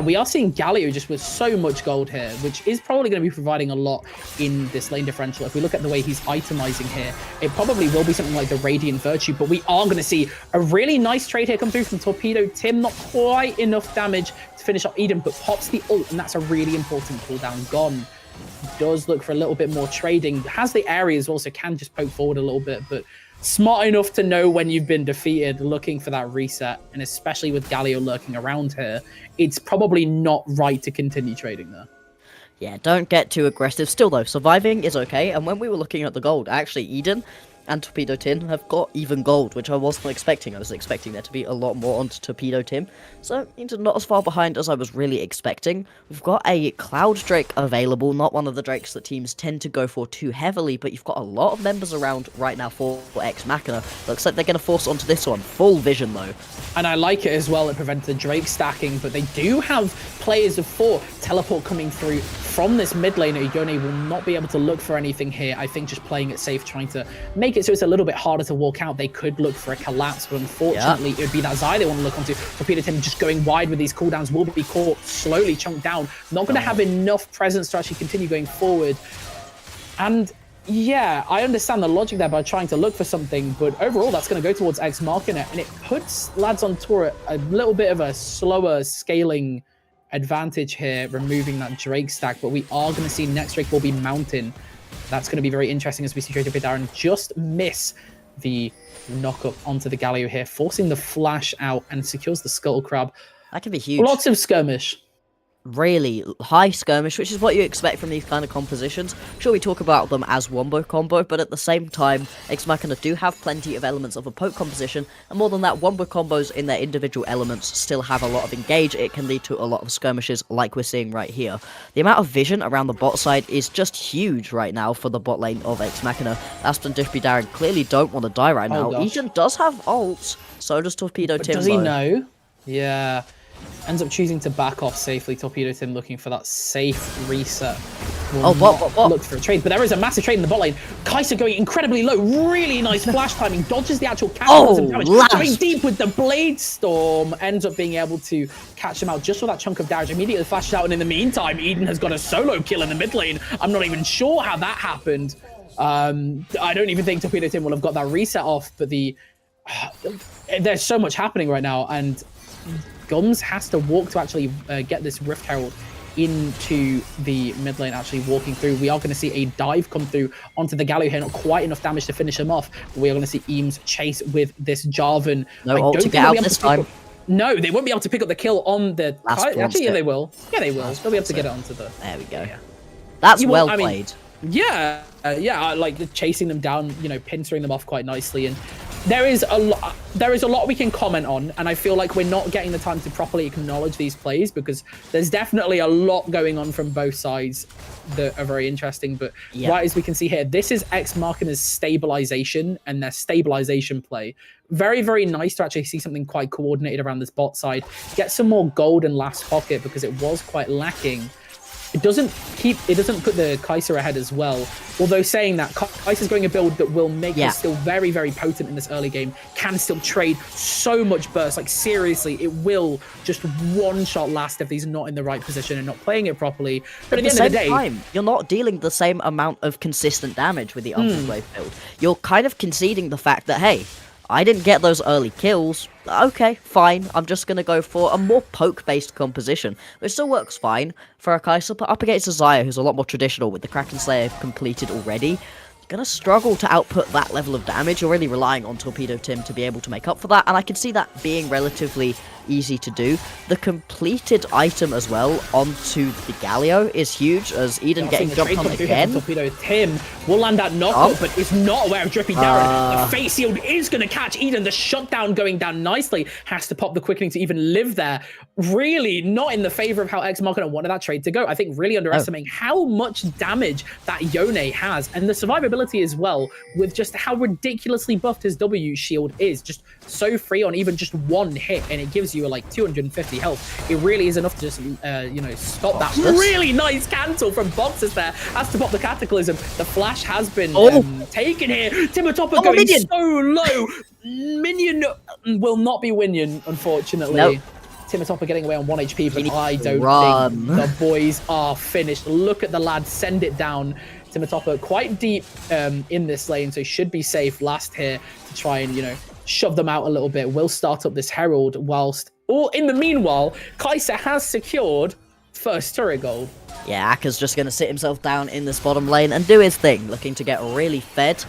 we are seeing Galio just with so much gold here, which is probably going to be providing a lot in this lane differential. If we look at the way he's itemizing here, it probably will be something like the Radiant Virtue, but we are going to see a really nice trade here come through from Torpedo Tim. Not quite enough damage to finish up Eden, but pops the ult, and that's a really important cooldown gone. Does look for a little bit more trading. Has the area as well, so can just poke forward a little bit, but smart enough to know when you've been defeated, looking for that reset, and especially with Galio lurking around here, it's probably not right to continue trading there. Yeah, don't get too aggressive. Still though, surviving is okay, and when we were looking at the gold, actually Eden and Torpedo Tim have got even gold, which I wasn't expecting. I was expecting there to be a lot more on Torpedo Tim, so Eden not as far behind as I was really expecting. We've got a Cloud Drake available, not one of the Drakes that teams tend to go for too heavily, but you've got a lot of members around right now for Ex Machina. Looks like they're going to force onto this one. Full vision though. And I like it as well, it prevents the Drake stacking, but they do have players of 4 teleport coming through from this mid laner. Yone will not be able to look for anything here. I think just playing it safe, trying to make it so it's a little bit harder to walk out. They could look for a collapse, but unfortunately it would be that Zai they want to look onto. Torpedo Tim just going wide with these cooldowns will be caught, slowly chunked down. Not going to have enough presence to actually continue going forward. And yeah, I understand the logic there by trying to look for something, but overall that's going to go towards Ex Machina, and it puts Lads on Tour at a little bit of a slower scaling advantage here, removing that Drake stack. But we are going to see next Drake will be Mountain. That's going to be very interesting as we see Trader Darren just miss the knock up onto the Galio here, forcing the flash out and secures the Scuttle Crab. That can be huge. Lots of skirmish. Really high skirmish, which is what you expect from these kind of compositions. Sure, we talk about them as wombo combo, but at the same time, Ex Machina do have plenty of elements of a poke composition, and more than that, wombo combos in their individual elements still have a lot of engage. It can lead to a lot of skirmishes like we're seeing right here. The amount of vision around the bot side is just huge right now for the bot lane of Ex Machina. Aspen and Dippy Darren clearly don't want to die right now. Gosh. Eden does have ults, so does Torpedo Tim. Does he know? Yeah. Ends up choosing to back off safely. Torpedo Tim looking for that safe reset. will Oh, what? look for a trade. But there is a massive trade in the bot lane. Kai'Sa going incredibly low. Really nice flash timing. Dodges the actual catch. Going deep with the Blade Storm. Ends up being able to catch him out just for that chunk of damage. Immediately flashes out. And in the meantime, Eden has got a solo kill in the mid lane. I'm not even sure how that happened. I don't even think Torpedo Tim will have got that reset off. But there's so much happening right now. And Gums has to walk to actually get this Rift Herald into the mid lane, actually walking through. We are going to see a dive come through onto the Galio here. Not quite enough damage to finish him off. We are going to see Eames chase with this Jarvan. No ult to get out this time. No, they won't be able to pick up the kill on the... Actually, yeah, they will. Yeah, they will. They'll be able to get it onto the... There we go. Yeah. That's well played. Yeah, like chasing them down, you know, pincering them off quite nicely. And there is a lot we can comment on, and I feel like we're not getting the time to properly acknowledge these plays because there's definitely a lot going on from both sides that are very interesting. But right as we can see here, this is X Machina's stabilization and their stabilization play. Very, very nice to actually see something quite coordinated around this bot side. Get some more gold in last pocket because it was quite lacking. It doesn't put the Kai'Sa ahead as well. Although saying that, Kai'Sa's going a build that will make her still very, very potent in this early game. Can still trade so much burst. Like seriously, it will just one shot last if he's not in the right position and not playing it properly. But at the end of the day, you're not dealing the same amount of consistent damage with the Undead Wave build. You're kind of conceding the fact that, hey, I didn't get those early kills. Okay, fine. I'm just going to go for a more poke-based composition. Which still works fine for a Kai'Sa, but up against a Xayah, who's a lot more traditional with the Kraken Slayer completed already, you're going to struggle to output that level of damage. You're really relying on Torpedo Tim to be able to make up for that, and I can see that being relatively easy to do. The completed item as well onto the Galio is huge, as Eden getting jumped on again. Torpedo Tim will land that knockup, but is not aware of Drippy Darren. The face shield is going to catch Eden. The shutdown going down nicely. Has to pop the quickening to even live there. Really not in the favor of how Ex Machina wanted that trade to go. I think really underestimating how much damage that Yone has, and the survivability as well, with just how ridiculously buffed his W shield is. Just so free on even just one hit, and it gives you like 250 health. It really is enough to just you know, stop that really nice cancel from Boxes there. Has to pop the Cataclysm. The flash has been taken here. Timotopper going so low. Minion will not be Winion, unfortunately. Nope. Timotopper getting away on 1 HP, but I don't think the boys are finished. Look at the lad send it down. Timotopper quite deep in this lane, so he should be safe last here to try and, you know, shove them out a little bit. We'll start up this Herald whilst, or in the meanwhile, Kai'Sa has secured first turret gold. Yeah, Aka's just going to sit himself down in this bottom lane and do his thing, looking to get really fed.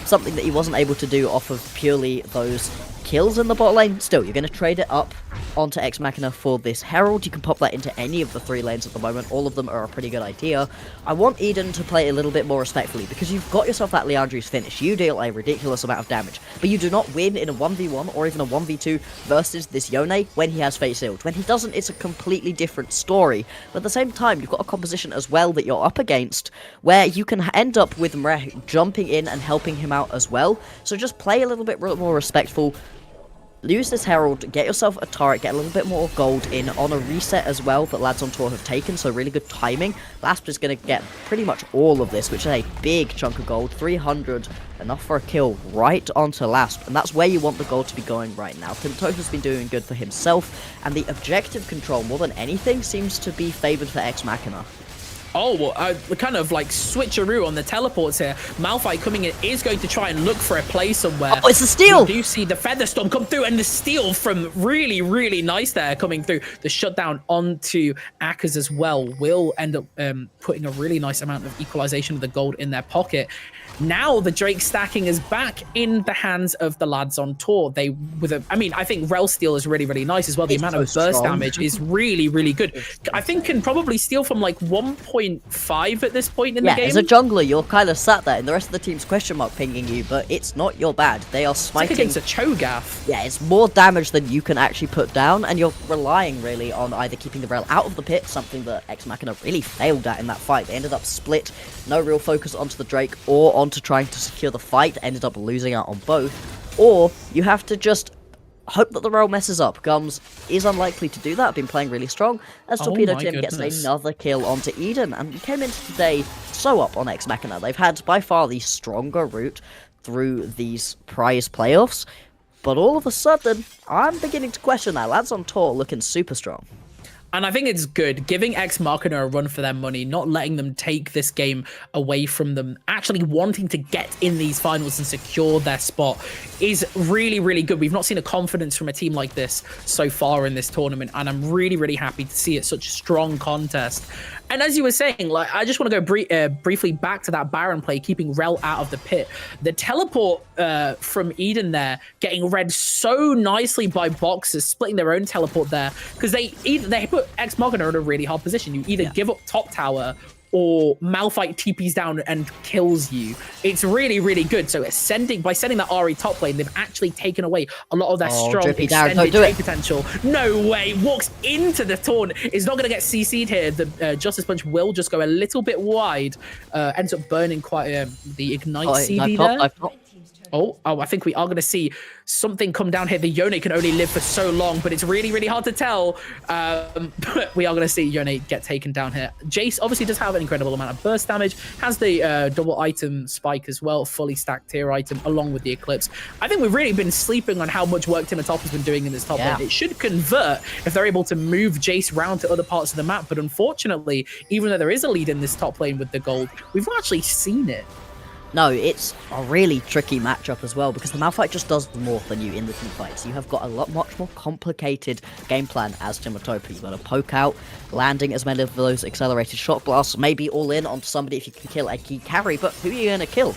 Something that he wasn't able to do off of purely those kills in the bot lane. Still, you're going to trade it up onto Ex Machina for this Herald. You can pop that into any of the 3 lanes at the moment. All of them are a pretty good idea. I want Eden to play a little bit more respectfully because you've got yourself that Leandri's finish. You deal a ridiculous amount of damage, but you do not win in a 1v1 or even a 1v2 versus this Yone when he has Fate Sealed. When he doesn't, it's a completely different story. But at the same time, you've got a composition as well that you're up against where you can end up with Mreh jumping in and helping him out as well. So just play a little bit more respectful. Use this Herald, get yourself a turret, get a little bit more gold in on a reset as well that lads on tour have taken, so really good timing. Lasp is going to get pretty much all of this, which is a big chunk of gold, 300, enough for a kill right onto Lasp, and that's where you want the gold to be going right now. Timotopper's been doing good for himself, and the objective control, more than anything, seems to be favoured for Ex Machina. Oh, well, kind of like switcheroo on the teleports here. Malphite coming in is going to try and look for a play somewhere. Oh, it's a steal! You do see the Featherstorm come through and the steal from really, really nice there coming through. The shutdown onto Akers as well will end up putting a really nice amount of equalization of the gold in their pocket. Now the Drake stacking is back in the hands of the lads on tour. I mean, I think Rel steal is really, really nice as well. The amount of burst damage is really, really good. I think can probably steal from like 1.5 at this point in the game. Yeah, as a jungler, you're kind of sat there, and the rest of the team's question mark pinging you, but it's not your bad. They are smiting. It's like against a Cho'Gath. Yeah, it's more damage than you can actually put down, and you're relying really on either keeping the Rel out of the pit, something that Ex Machina really failed at in that fight. They ended up split, no real focus onto the Drake or onto trying to secure the fight, ended up losing out on both. Or you have to just hope that the roll messes up. Gums is unlikely to do that, been playing really strong, as Oh Torpedo my Tim goodness. gets another kill onto Eden, and we came into today so up on Ex Machina. They've had by far the stronger route through these prize playoffs, but all of a sudden, I'm beginning to question that. Lads on tour looking super strong. And I think it's good giving Ex Machina a run for their money, not letting them take this game away from them, actually wanting to get in these finals and secure their spot is really, really good. We've not seen a confidence from a team like this so far in this tournament, and I'm really, really happy to see it such a strong contest. And as you were saying, like, I just want to go briefly back to that Baron play, keeping Rel out of the pit. The teleport from Eden there, getting read so nicely by Boxers, splitting their own teleport there, because they put Ex Machina in a really hard position. You either give up top tower or Malphite TPs down and kills you. It's really, really good. So by sending that Ahri top lane, they've actually taken away a lot of their strong Drippy Darren, extended don't do trade it. potential. No way. Walks into the taunt. Is not going to get CC'd here. The Justice Punch will just go a little bit wide. Ends up burning quite the Ignite CD there. Oh, I think we are going to see something come down here. The Yone can only live for so long, but it's really, really hard to tell. But we are going to see Yone get taken down here. Jace obviously does have an incredible amount of burst damage, has the double item spike as well, fully stacked tier item, along with the Eclipse. I think we've really been sleeping on how much work Timotop has been doing in this top lane. It should convert if they're able to move Jace round to other parts of the map, but unfortunately, even though there is a lead in this top lane with the gold, we've not actually seen it. No, it's a really tricky matchup as well, because the Malphite just does more than you in the team fights. You have got a much more complicated game plan as Timotopia. You've got to poke out, landing as many of those accelerated shot blasts, maybe all in onto somebody if you can kill a key carry, but who are you going to kill?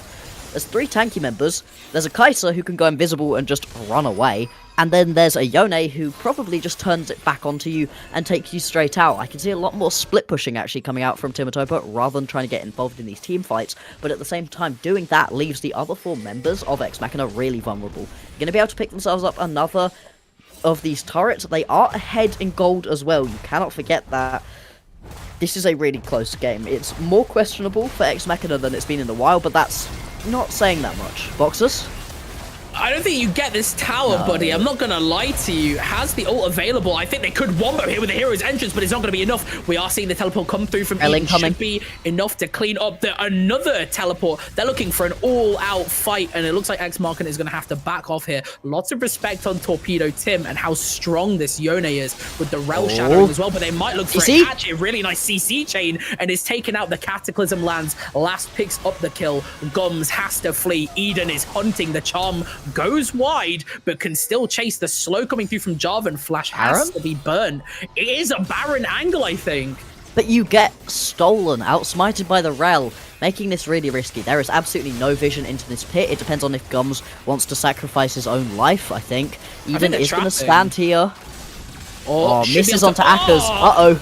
There's 3 tanky members, there's a Kai'Sa who can go invisible and just run away, and then there's a Yone who probably just turns it back onto you and takes you straight out. I can see a lot more split pushing actually coming out from Timotopia rather than trying to get involved in these team fights, but at the same time doing that leaves the other 4 members of Ex Machina really vulnerable. You're going to be able to pick themselves up another of these turrets. They are ahead in gold as well, you cannot forget that. This is a really close game. It's more questionable for Ex Machina than it's been in a while, but that's not saying that much. Boxers? I don't think you get this tower, buddy. I'm not going to lie to you. Has the ult available. I think they could wombo here with the hero's entrance, but it's not going to be enough. We are seeing the teleport come through from Eden. Should be enough to clean up another teleport. They're looking for an all-out fight, and it looks like Ex Machina is going to have to back off here. Lots of respect on Torpedo Tim and how strong this Yone is with the Rel shadowing as well, but they might look for actually a really nice CC chain, and is taking out the Cataclysm lands. Last picks up the kill. Gums has to flee. Eden is hunting the charm, goes wide, but can still chase. The slow coming through from Jarvan. Flash has to be burned. It is a Baron angle, I think. But you get stolen, outsmited by the Rel, making this really risky. There is absolutely no vision into this pit. It depends on if Gums wants to sacrifice his own life, I think. Eden is going to stand here. Oh, misses onto Akers. Uh-oh.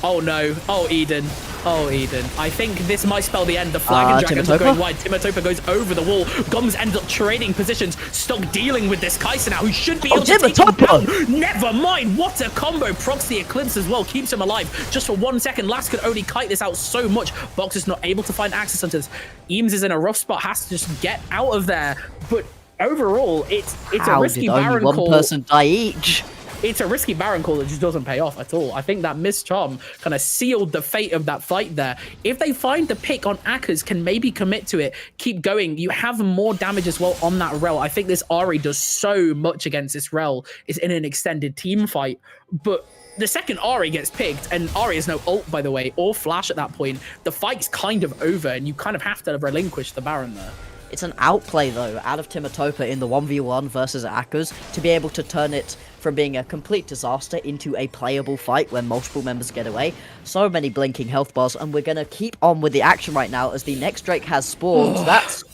Oh no. Oh, Eden. Oh, Eden. I think this might spell the end. The flag and dragons are going wide. Timotopia goes over the wall. Gums ends up trading positions. Stuck dealing with this Kai'Sa now, who should be able to take him down. Never mind. What a combo. Procs the Eclipse as well. Keeps him alive just for 1 second. Last could only kite this out so much. Box is not able to find access onto this. Eames is in a rough spot. Has to just get out of there. But overall, it's a risky Baron call. One person die each. It's a risky Baron call that just doesn't pay off at all. I think that Miss Charm kind of sealed the fate of that fight there. If they find the pick on Akers, can maybe commit to it, keep going. You have more damage as well on that Rel. I think this Ahri does so much against this Rel. It's in an extended team fight. But the second Ahri gets picked, and Ahri has no ult, by the way, or flash at that point, the fight's kind of over, and you kind of have to relinquish the Baron there. It's an outplay, though, out of Timotopia in the 1v1 versus Akers to be able to turn it from being a complete disaster into a playable fight where multiple members get away. So many blinking health bars, and we're going to keep on with the action right now as the next Drake has spawned. That's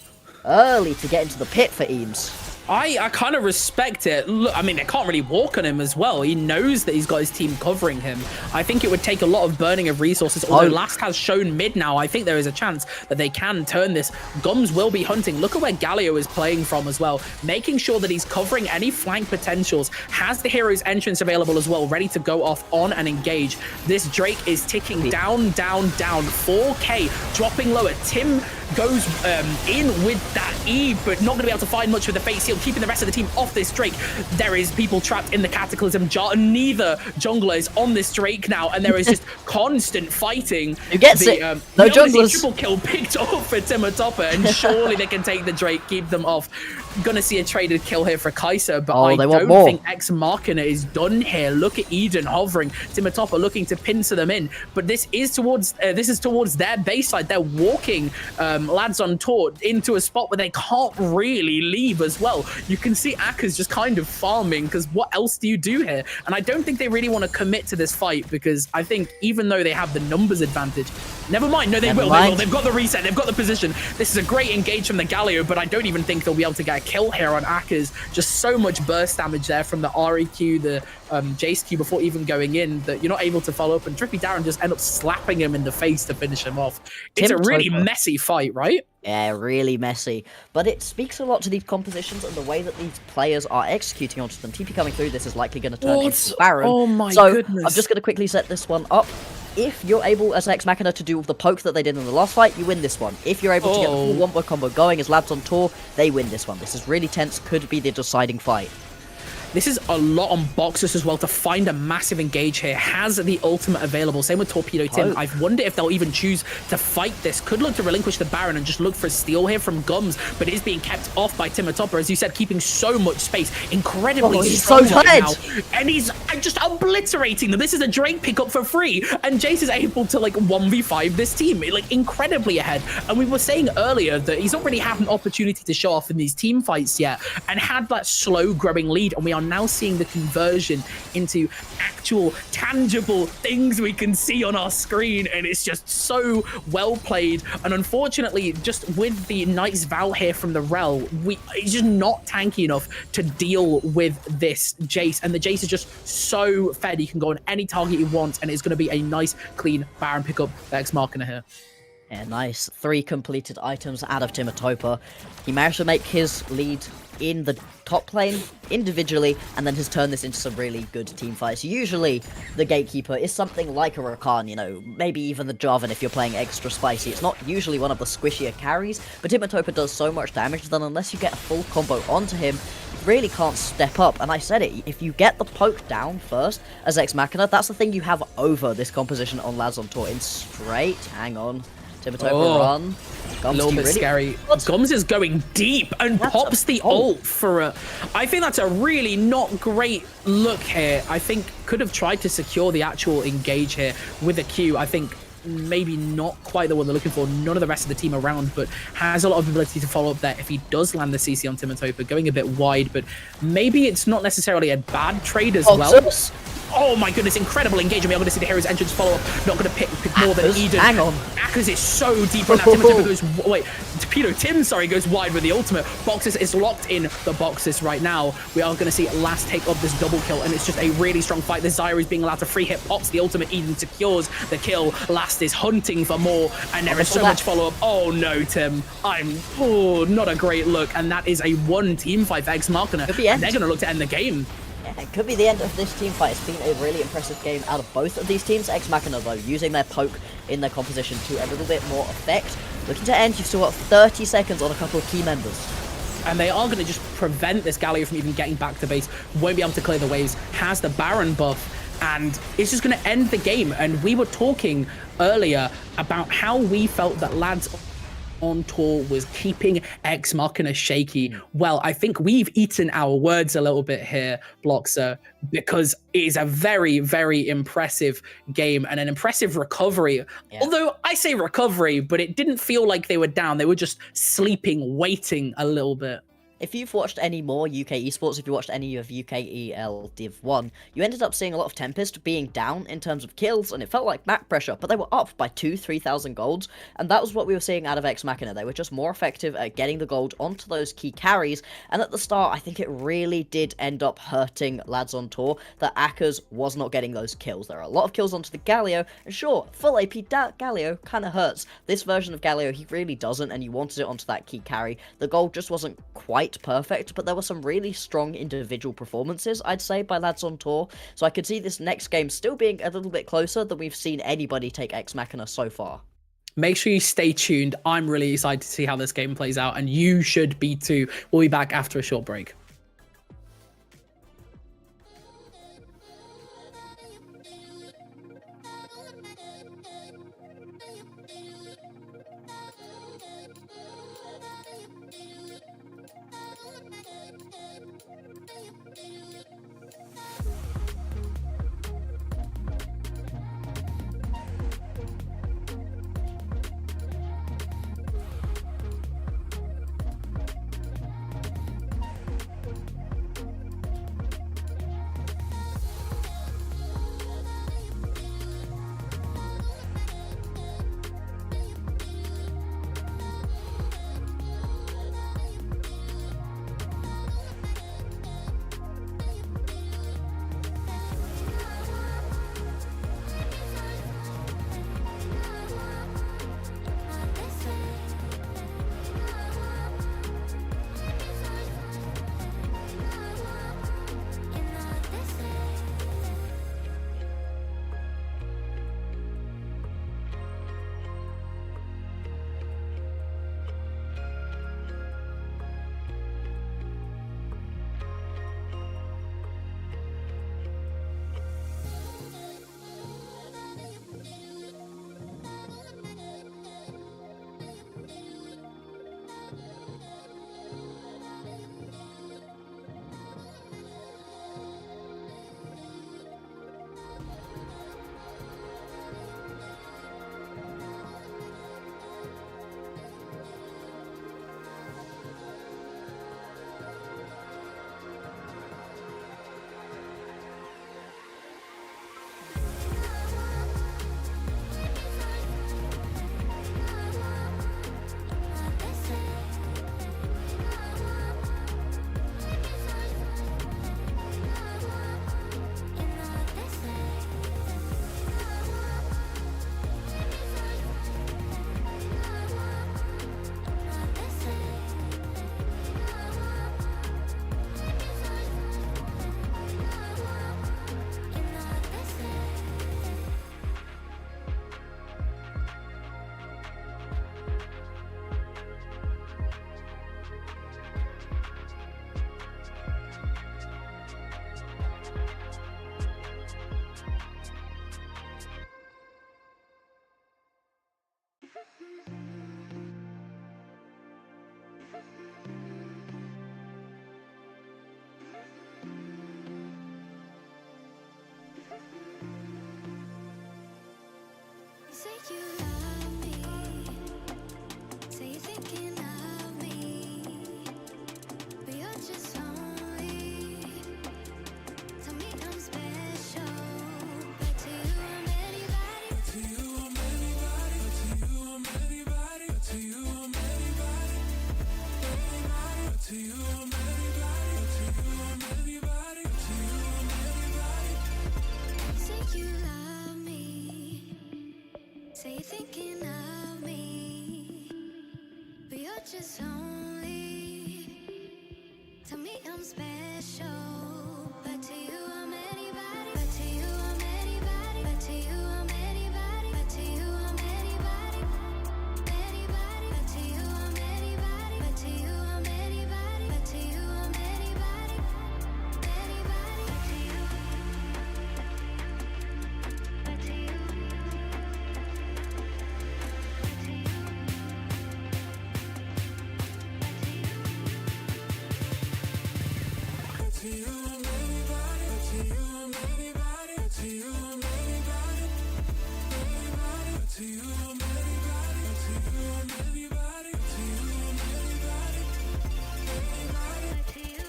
early to get into the pit for Eames. I kind of respect it. Look, I mean, they can't really walk on him as well. He knows that he's got his team covering him. I think it would take a lot of burning of resources, although Last has shown mid now. I think there is a chance that they can turn this. Gums will be hunting. Look at where Galio is playing from as well, making sure that he's covering any flank potentials, has the hero's entrance available as well, ready to go off on and engage. This Drake is ticking down, down, down. 4K dropping lower. Tim goes in with that E, but not going to be able to find much with the face shield, keeping the rest of the team off this Drake. There is people trapped in the Cataclysm jar. Neither jungler is on this Drake now, and there is just constant fighting. Who gets it? No junglers. Triple kill picked up for Timatopper, and surely they can take the Drake, keep them off. Gonna see a traded kill here for Kai'Sa, but I don't think Ex Machina is done here. Look at Eden hovering, Timatopper looking to pincer them in, but this is towards their base side. They're walking lads on tour into a spot where they can't really leave as well. You can see Akka's just kind of farming, because what else do you do here? And I don't think they really want to commit to this fight, because I think even though they have the numbers advantage, never mind, no, they will. They've got the reset, they've got the position. This is a great engage from the Galio, but I don't even think they'll be able to get a kill here on Akka's. Just so much burst damage there from the REQ, the Jace Q before even going in, that you're not able to follow up, and Drippy Darren just end up slapping him in the face to finish him off. It's a really messy fight, right? Yeah, really messy. But it speaks a lot to these compositions and the way that these players are executing onto them. TP coming through, this is likely going to turn into Baron. Oh my goodness. I'm just going to quickly set this one up. If you're able as Ex Machina to do the poke that they did in the last fight, you win this one. If you're able to get the full wombo combo going as Lads on tour, they win this one. This is really tense, could be the deciding fight. This is a lot on Boxers as well to find a massive engage here. Has the ultimate available. Same with Torpedo Tim. I wonder if they'll even choose to fight this. Could look to relinquish the Baron and just look for a steal here from Gums, but it is being kept off by Timatopper, as you said, keeping so much space. Incredibly strong so right now. tired. And he's just obliterating them. This is a Drake pickup for free, and Jace is able to like 1v5 this team, like incredibly ahead. And we were saying earlier that he's not really had an opportunity to show off in these team fights yet, and had that slow growing lead, and we are now seeing the conversion into actual tangible things we can see on our screen, and it's just so well played. And unfortunately, just with the Knight's Vow here from the Rel, it's just not tanky enough to deal with this Jace, and the Jace is just so fed. He can go on any target he wants, and it's going to be a nice clean Baron pickup for Ex Machina here. Yeah, nice. 3 completed items out of Timatopper. He managed to make his lead in the top lane individually, and then has turned this into some really good team fights. Usually, the Gatekeeper is something like a Rakan, you know, maybe even the Jarvan if you're playing extra spicy. It's not usually one of the squishier carries, but Timatopper does so much damage that unless you get a full combo onto him, you really can't step up. And I said it, if you get the poke down first as Ex Machina, that's the thing you have over this composition on Lads on Tour in straight. Hang on. Timatopper run. Gums, a little bit really... scary. Gums is going deep and pops the ult for a... I think that's a really not great look here. I think could have tried to secure the actual engage here with a Q. I think maybe not quite the one they're looking for. None of the rest of the team around, but has a lot of ability to follow up there if he does land the CC on Timatopper, going a bit wide, but maybe it's not necessarily a bad trade as well. Oh my goodness, incredible engagement. We're going to see the hero's entrance follow up. Not going to pick more than Eden. Hang on. Akka's is so deep right now. Timatopper goes, wait, Torpedo Tim, sorry, goes wide with the ultimate. Boxes is locked in the boxes right now. We are going to see Last take up this double kill, and it's just a really strong fight. The Zyra is being allowed to free hit, pops the ultimate. Eden secures the kill. Last is hunting for more, and there is so much follow up. Oh no, Tim. Not a great look, and that is a one team fight for Ex Machina. And they're going to look to end the game. It could be the end of this team fight. It's been a really impressive game out of both of these teams. Ex Machina, though, using their poke in their composition to a little bit more effect. Looking to end, you've still got 30 seconds on a couple of key members. And they are going to just prevent this Galio from even getting back to base. Won't be able to clear the waves. Has the Baron buff, and it's just going to end the game. And we were talking earlier about how we felt that Lads on tour was keeping Ex Machina shaky. Well, I think we've eaten our words a little bit here, Bloxer, because it is a very, very impressive game and an impressive recovery. Yeah. Although I say recovery, but it didn't feel like they were down. They were just sleeping, waiting a little bit. If you've watched any more UK Esports, if you watched any of UK EL Div 1, you ended up seeing a lot of Tempest being down in terms of kills, and it felt like map pressure, but they were up by 2,000-3,000 golds, and that was what we were seeing out of Ex Machina. They were just more effective at getting the gold onto those key carries, and at the start, I think it really did end up hurting Lads on Tour that Akka's was not getting those kills. There are a lot of kills onto the Galio, and sure, full AP Galio kind of hurts. This version of Galio, he really doesn't, and you wanted it onto that key carry. The gold just wasn't quite perfect, but there were some really strong individual performances, I'd say, by Lads on Tour, so I could see this next game still being a little bit closer than we've seen anybody take Ex Machina so far. Make sure you stay tuned. I'm really excited to see how this game plays out, and you should be too. We'll be back after a short break. Say you love me. Say you're thinking of me. But you're just lonely. Tell me I'm special. But to you I'm anybody. To you I'm anybody. To you I'm anybody. To you I'm anybody. Anybody. To you I'm anybody. To you I'm anybody. To you I'm anybody. Say you love me. Say you're thinking of me. But you're just lonely. Tell me I'm special. But to you I'm anybody. But to you I'm anybody. But to you I'm anybody. But to you I'm anybody. Anybody. But to you I'm anybody. But to you I'm anybody. But to you I'm anybody. Anybody. But to you. But to you. To you I'm anybody. To you I'm anybody. To you I'm anybody. Anybody. To you I'm anybody. To you I'm anybody. To you I'm anybody. Anybody. But to you.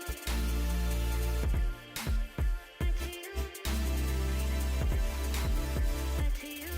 But to you. But to you.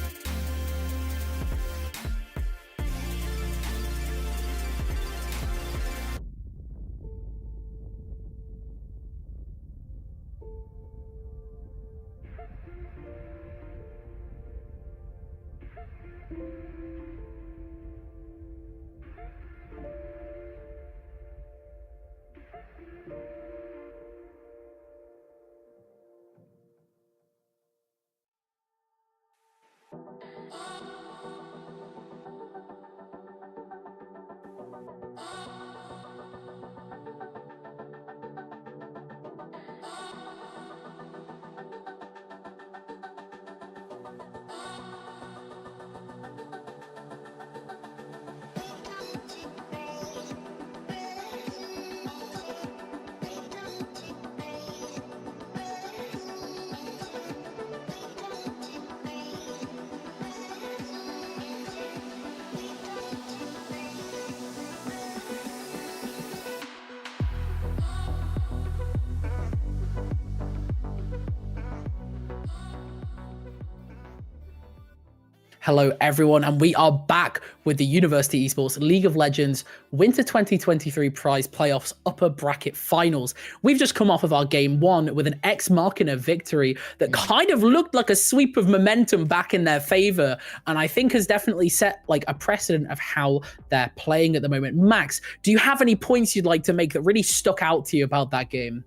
Hello, everyone, and we are back with the University Esports League of Legends Winter 2023 Prize Playoffs Upper Bracket Finals. We've just come off of our Game 1 with an Ex Machina victory that kind of looked like a sweep of momentum back in their favor, and I think has definitely set like a precedent of how they're playing at the moment. Max, do you have any points you'd like to make that really stuck out to you about that game?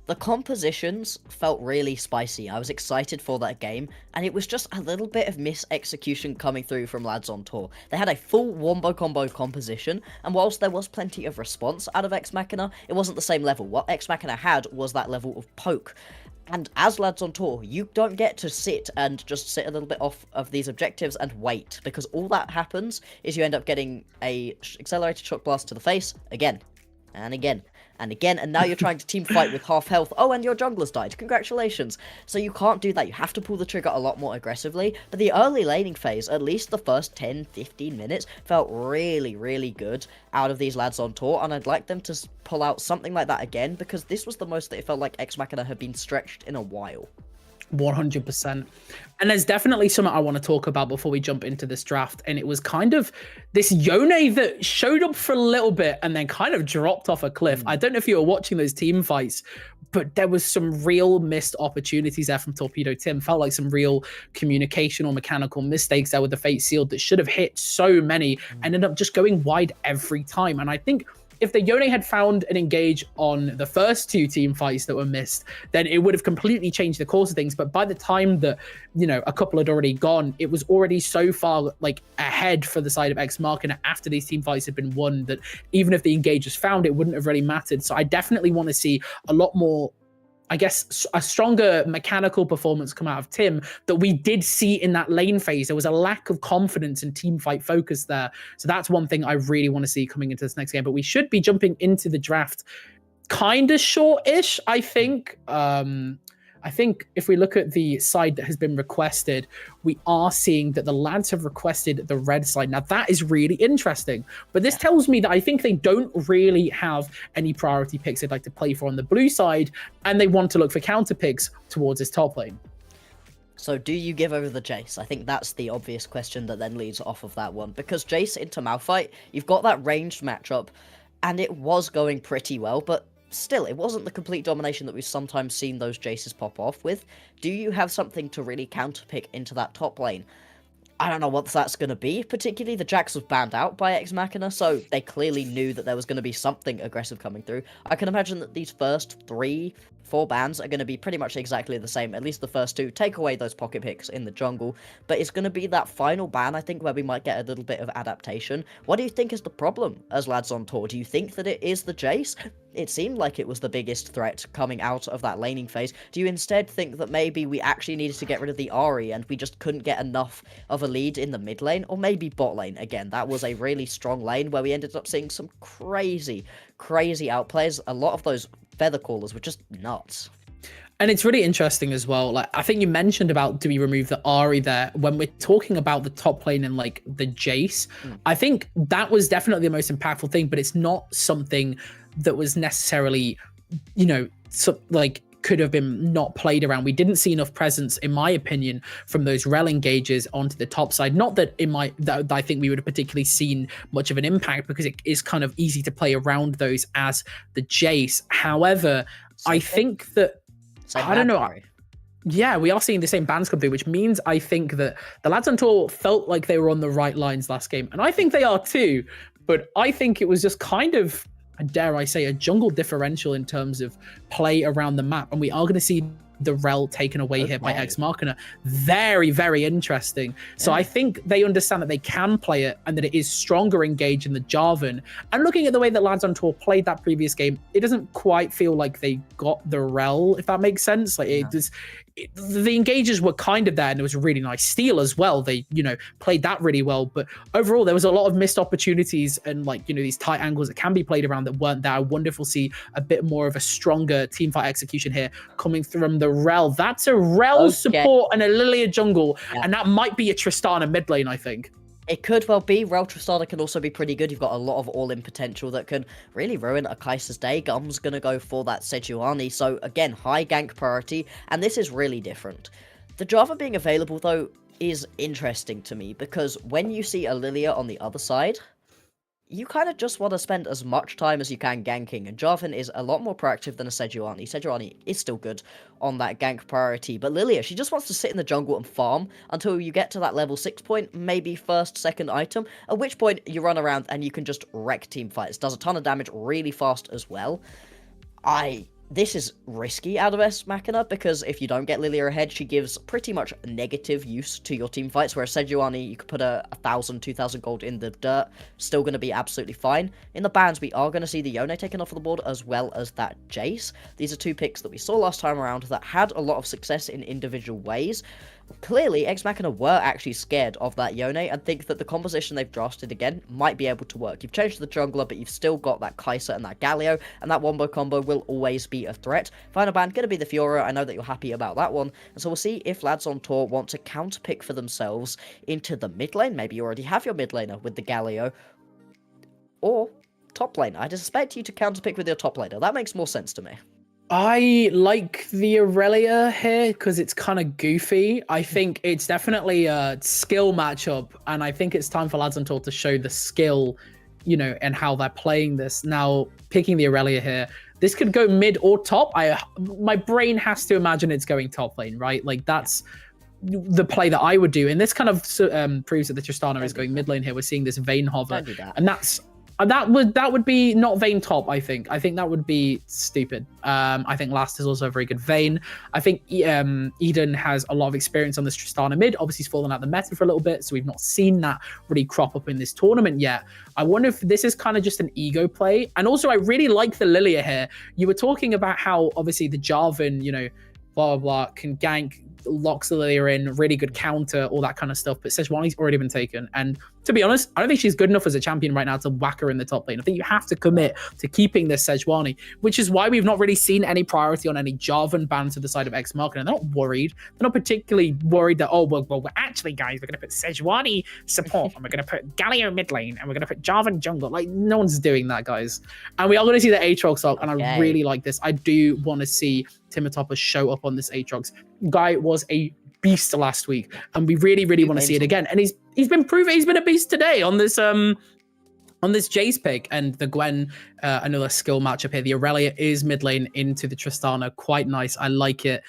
The compositions felt really spicy. I was excited for that game, and it was just a little bit of mis-execution coming through from lads on tour. They had a full wombo combo composition, and whilst there was plenty of response out of Ex Machina, it wasn't the same level. What Ex Machina had was that level of poke. And as lads on tour, you don't get to sit and just sit a little bit off of these objectives and wait, because all that happens is you end up getting a accelerated shock blast to the face again, and again, and again, and now you're trying to team fight with half health. Oh, and your jungler's died. Congratulations. So you can't do that. You have to pull the trigger a lot more aggressively. But the early laning phase, at least the first 10, 15 minutes, felt really, really good out of these lads on tour. And I'd like them to pull out something like that again, because this was the most that it felt like Ex Machina had been stretched in a while. 100%. And there's definitely something I want to talk about before we jump into this draft. And it was kind of this Yone that showed up for a little bit and then kind of dropped off a cliff. I don't know if you were watching those team fights, but there was some real missed opportunities there from Torpedo Tim. Felt like some real communication or mechanical mistakes there with the Fate Sealed that should have hit so many, ended up just going wide every time. And I think if the Yone had found an engage on the first two team fights that were missed, then it would have completely changed the course of things. But by the time that, you know, a couple had already gone, it was already so far like ahead for the side of Ex Machina after these team fights had been won that even if the engage was found, it wouldn't have really mattered. So I definitely want to see a lot more, I guess, a stronger mechanical performance come out of Tim that we did see in that lane phase. There was a lack of confidence and team fight focus there. So that's one thing I really want to see coming into this next game. But we should be jumping into the draft kind of short-ish, I think. I think if we look at the side that has been requested, we are seeing that the lads have requested the red side. Now, that is really interesting. But this tells me that I think they don't really have any priority picks they'd like to play for on the blue side, and they want to look for counter picks towards this top lane. So do you give over the Jace? I think that's the obvious question that then leads off of that one. Because Jace into Malphite, you've got that ranged matchup, and it was going pretty well, but still, it wasn't the complete domination that we've sometimes seen those Jaces pop off with. Do you have something to really counterpick into that top lane? I don't know what that's going to be, particularly the Jax was banned out by Ex Machina, so they clearly knew that there was going to be something aggressive coming through. I can imagine that these first 3-4 bans are going to be pretty much exactly the same, at least the first two. Take away those pocket picks in the jungle, but it's going to be that final ban, I think, where we might get a little bit of adaptation. What do you think is the problem as lads on tour? Do you think that it is the Jace? It seemed like it was the biggest threat coming out of that laning phase. Do you instead think that maybe we actually needed to get rid of the Ahri and we just couldn't get enough of a lead in the mid lane? Or maybe bot lane? Again, that was a really strong lane where we ended up seeing some crazy outplays. A lot of those feather callers were just nuts. And it's really interesting as well. Like, I think you mentioned about, do we remove the Ahri there? When we're talking about the top lane and like the Jace, I think that was definitely the most impactful thing, but it's not something that was necessarily, you know, could have been not played around. We didn't see enough presence, in my opinion, from those rel engages onto the top side. Not that that I think we would have particularly seen much of an impact, because it is kind of easy to play around those as the Jace. However, I think that, I don't know. Yeah, we are seeing the same bans come through, which means I think that the lads on tour felt like they were on the right lines last game. And I think they are too, but I think it was just kind of, dare I say, a jungle differential in terms of play around the map. And we are going to see the rel taken away here by Ex Machina. Very, very interesting. So I think they understand that they can play it and that it is stronger engaged in the Jarvan. And looking at the way that lads on tour played that previous game, it doesn't quite feel like they got the rel, if that makes sense. Like the engages were kind of there, and it was a really nice steal as well. They, you know, played that really well, but overall there was a lot of missed opportunities and, like, you know, these tight angles that can be played around that weren't there. I wonder if we'll see a bit more of a stronger team fight execution here coming from the rel. That's a rel support and a Lilia jungle, and that might be a Tristana mid lane, I think. It could well be. Rel Tristana can also be pretty good. You've got a lot of all-in potential that can really ruin a Kaiser's day. Gum's going to go for that Sejuani. So, again, high gank priority. And this is really different. The Java being available, though, is interesting to me because when you see a Lilia on the other side, you kind of just want to spend as much time as you can ganking, and Jarvan is a lot more proactive than a Sejuani. Sejuani is still good on that gank priority, but Lilia, she just wants to sit in the jungle and farm until you get to that level 6 point, maybe first, second item, at which point you run around and you can just wreck team fights. Does a ton of damage really fast as well. This is risky out of S Machina, because if you don't get Lilia ahead, she gives pretty much negative use to your team fights, whereas Sejuani, you could put 1,000, 2,000 gold in the dirt, still going to be absolutely fine. In the bans, we are going to see the Yone taken off of the board, as well as that Jace. These are two picks that we saw last time around that had a lot of success in individual ways. Clearly, Ex Machina were actually scared of that Yone and think that the composition they've drafted again might be able to work. You've changed the jungler, but you've still got that Kai'Sa and that Galio, and that wombo combo will always be a threat. Final ban going to be the Fiora. I know that you're happy about that one, and so we'll see if lads on tour want to counterpick for themselves into the mid lane. Maybe you already have your mid laner with the Galio, or top lane. I'd expect you to counterpick with your top laner. That makes more sense to me. I like the Aurelia here because it's kind of goofy. I think it's definitely a skill matchup, and I think it's time for lads on tour to show the skill, and how they're playing this. Now, picking the Aurelia here, this could go mid or top. My brain has to imagine it's going top lane, right? Like, that's the play that I would do, and this kind of proves that the Tristana is going mid lane here. We're seeing this Vayne hover, and that would be not Vayne top. I think that would be stupid. I think Last is also a very good Vayne. I think Eden has a lot of experience on this Tristana mid. Obviously, he's fallen out the meta for a little bit, so we've not seen that really crop up in this tournament yet. I wonder if this is kind of just an ego play. And also, I really like the Lilia here. You were talking about how obviously the Jarvan, blah blah blah, can gank, locks the Lilia in, really good counter, all that kind of stuff. But Sejuani's already been taken. And to be honest, I don't think she's good enough as a champion right now to whack her in the top lane. I think you have to commit to keeping this Sejuani, which is why we've not really seen any priority on any Jarvan bans to the side of Ex Machina. They're not worried. They're not particularly worried that, well, actually, guys, we're going to put Sejuani support, and we're going to put Galio mid lane, and we're going to put Jarvan jungle. Like, no one's doing that, guys. And we are going to see the Aatrox stock, and I really like this. I do want to see Timotopper show up on this Aatrox. Guy was a beast last week, and we really want to see it again. And he's been proven, he's been a beast today on this Jace pick. And the Gwen, another skill matchup here. The Aurelia is mid lane into the Tristana, quite nice. I like it.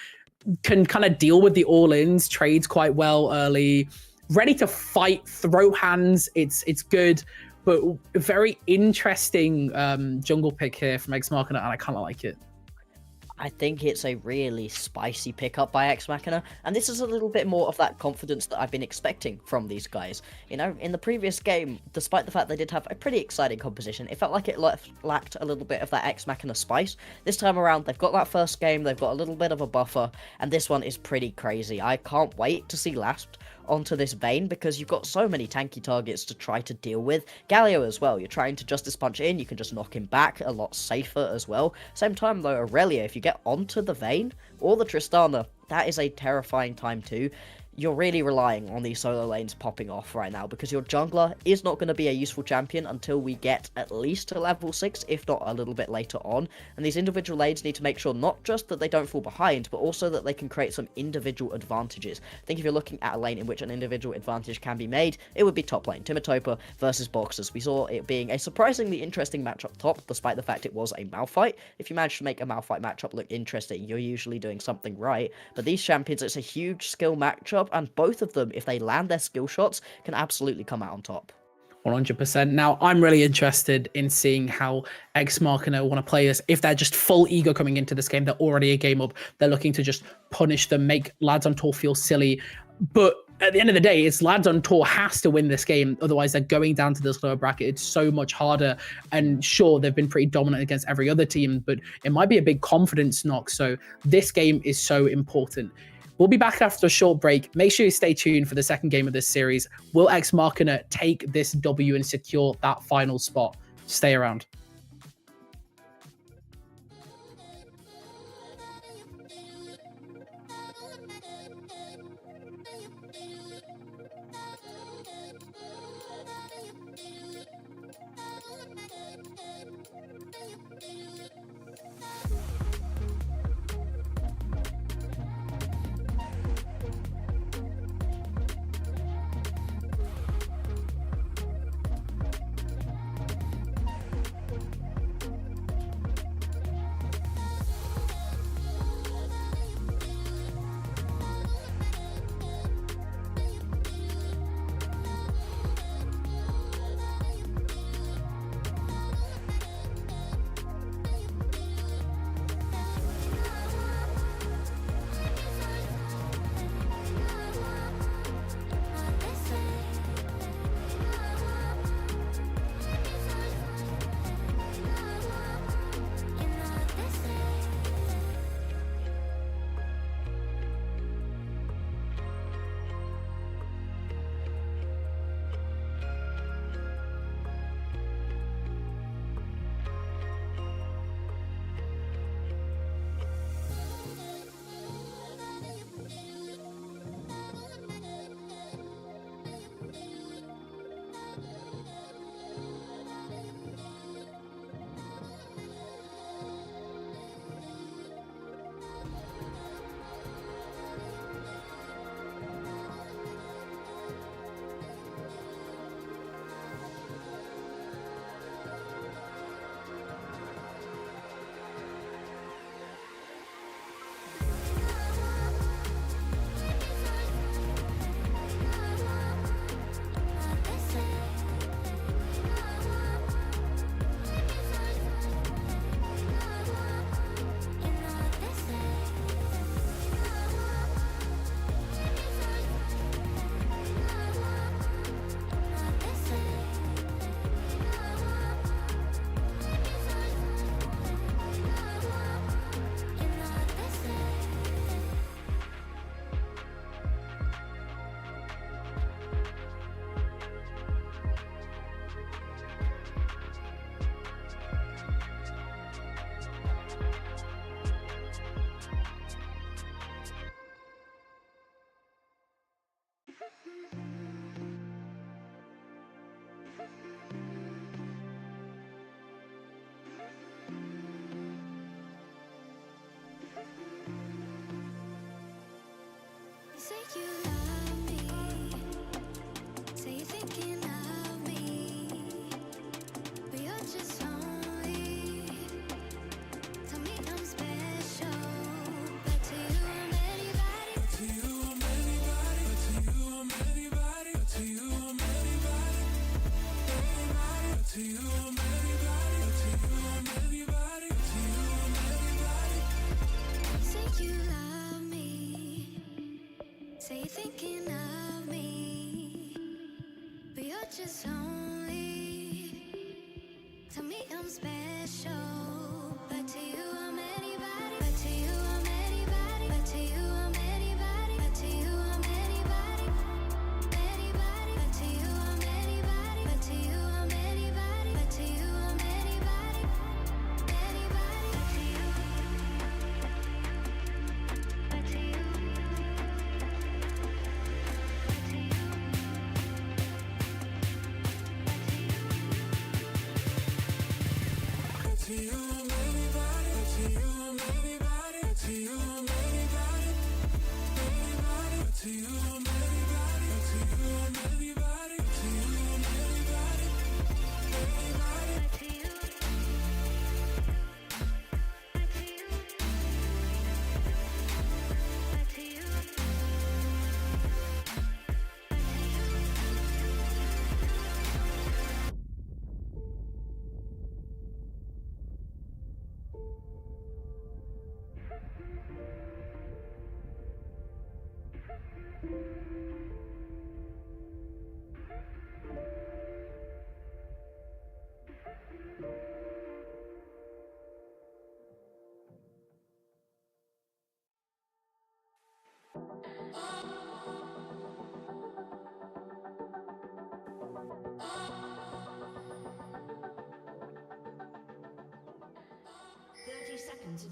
Can kind of deal with the all-ins, trades quite well early, ready to fight, throw hands. It's good, but a very interesting jungle pick here from Ex Machina, and I kind of like it. I think it's a really spicy pickup by Ex Machina, and this is a little bit more of that confidence that I've been expecting from these guys. In the previous game, despite the fact they did have a pretty exciting composition, it felt like it lacked a little bit of that Ex Machina spice. This time around, they've got that first game, they've got a little bit of a buffer, and this one is pretty crazy. I can't wait to see Last onto this Vayne, because you've got so many tanky targets to try to deal with. Galio as well, you're trying to Justice Punch in, you can just knock him back a lot safer as well. Same time though, Aurelia, if you get onto the Vayne or the Tristana, that is a terrifying time too. You're really relying on these solo lanes popping off right now, because your jungler is not going to be a useful champion until we get at least to level 6, if not a little bit later on. And these individual lanes need to make sure not just that they don't fall behind, but also that they can create some individual advantages. I think if you're looking at a lane in which an individual advantage can be made, it would be top lane, Timotopper versus Boxers. We saw it being a surprisingly interesting matchup top, despite the fact it was a Malphite. If you manage to make a Malphite matchup look interesting, you're usually doing something right. But these champions, it's a huge skill matchup, and both of them, if they land their skill shots, can absolutely come out on top. 100%. Now, I'm really interested in seeing how Ex Machina want to play this. If they're just full ego coming into this game, they're already a game up. They're looking to just punish them, make lads on tour feel silly. But at the end of the day, it's lads on tour has to win this game. Otherwise, they're going down to this lower bracket. It's so much harder. And sure, they've been pretty dominant against every other team, but it might be a big confidence knock. So this game is so important. We'll be back after a short break. Make sure you stay tuned for the second game of this series. Will Ex Machina take this W and secure that final spot? Stay around. Say you love me. Say you're thinking of me. But you're just lonely. Tell me I'm special. But to you I'm anybody. To you I'm anybody. To you I'm anybody. To you I'm anybody. Anybody. To you I'm anybody. To you I'm anybody. To you I'm anybody. Say you love me. Say you're thinking of me. But you're just lonely. Tell me I'm special. But to you I'm anybody. But to you I'm anybody. But to you I'm anybody. But to you I'm anybody. Anybody. But to you I'm anybody. But to you I'm anybody. But to you I'm anybody. Anybody. But to you. But to you. But to you. To you I'm anybody. To you I'm anybody. To you I'm anybody. Anybody. To you I'm anybody. To you I'm anybody. To you I'm anybody. Anybody. But to you. But to you. But to you.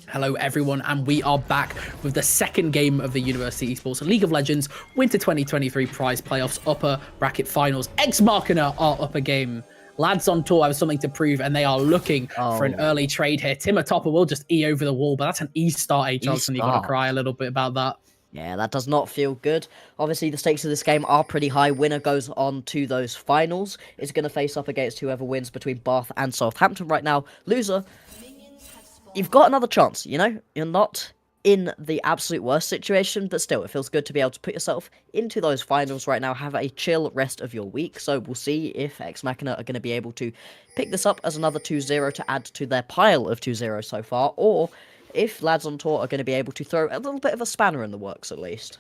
Hello everyone, and we are back with the second game of the University Esports League of Legends Winter 2023 prize playoffs upper bracket finals. Ex Machina are up a game. Lads on tour have something to prove, and they are looking for an early trade here. Timur Topper will just E over the wall, but that's an E start, H-Ox, and you got to cry a little bit about that. Yeah, that does not feel good. Obviously, the stakes of this game are pretty high. Winner goes on to those finals. Is going to face up against whoever wins between Bath and Southampton right now. Loser, you've got another chance, you know? You're not in the absolute worst situation, but still, it feels good to be able to put yourself into those finals right now. Have a chill rest of your week. So we'll see if Ex Machina are going to be able to pick this up as another 2-0 to add to their pile of 2-0 so far, or if Lads on Tour are going to be able to throw a little bit of a spanner in the works, at least.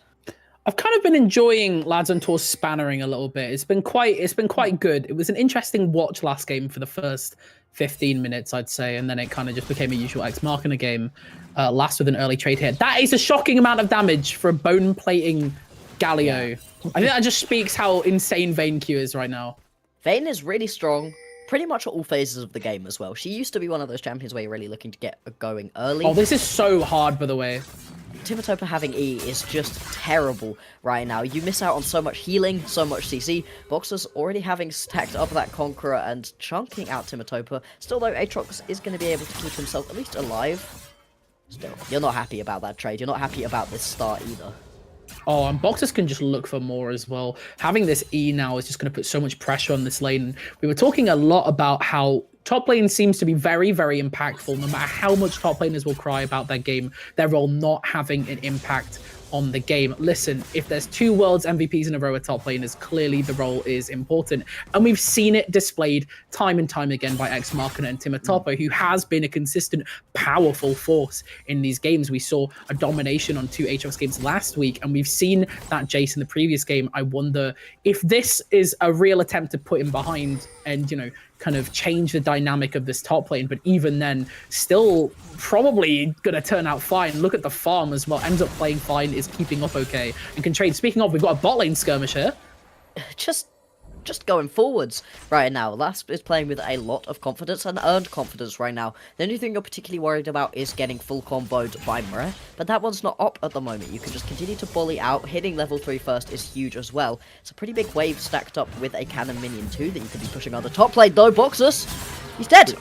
I've kind of been enjoying Lads on Tour spannering a little bit. It's been quite good. It was an interesting watch last game for the first 15 minutes, I'd say, and then it kind of just became a usual Ex Machina game. Last with an early trade here. That is a shocking amount of damage for a bone plating Galio. I think that just speaks how insane Vayne Q is right now. Vayne is really strong, pretty much at all phases of the game as well. She used to be one of those champions where you're really looking to get going early. Oh, this is so hard, by the way. Timur Topper having E is just terrible right now. You miss out on so much healing, so much CC. Boxer's already having stacked up that Conqueror and chunking out Timur Topper. Still though, Aatrox is going to be able to keep himself at least alive. Still, you're not happy about that trade. You're not happy about this start either. Oh, and Boxers can just look for more as well. Having this E now is just going to put so much pressure on this lane. We were talking a lot about how top lane seems to be very, very impactful. No matter how much top laners will cry about their game, their role not having an impact on the game. Listen, if there's 2 Worlds MVPs in a row at top laners, clearly the role is important. And we've seen it displayed time and time again by Ex Machina and Timur Topper, who has been a consistent, powerful force in these games. We saw a domination on 2 HFS games last week, and we've seen that Jace in the previous game. I wonder if this is a real attempt to put him behind and, you know, kind of change the dynamic of this top lane, but even then, still probably gonna turn out fine. Look at the farm as well, ends up playing fine, is keeping up okay, and can trade. Speaking of, we've got a bot lane skirmish here. Just going forwards right now. Lasp is playing with a lot of confidence and earned confidence right now. The only thing you're particularly worried about is getting full comboed by Mre, but that one's not up at the moment. You can just continue to bully out. Hitting level 3 first is huge as well. It's a pretty big wave stacked up with a cannon minion too that you could be pushing on the top lane though. Boxus, he's dead!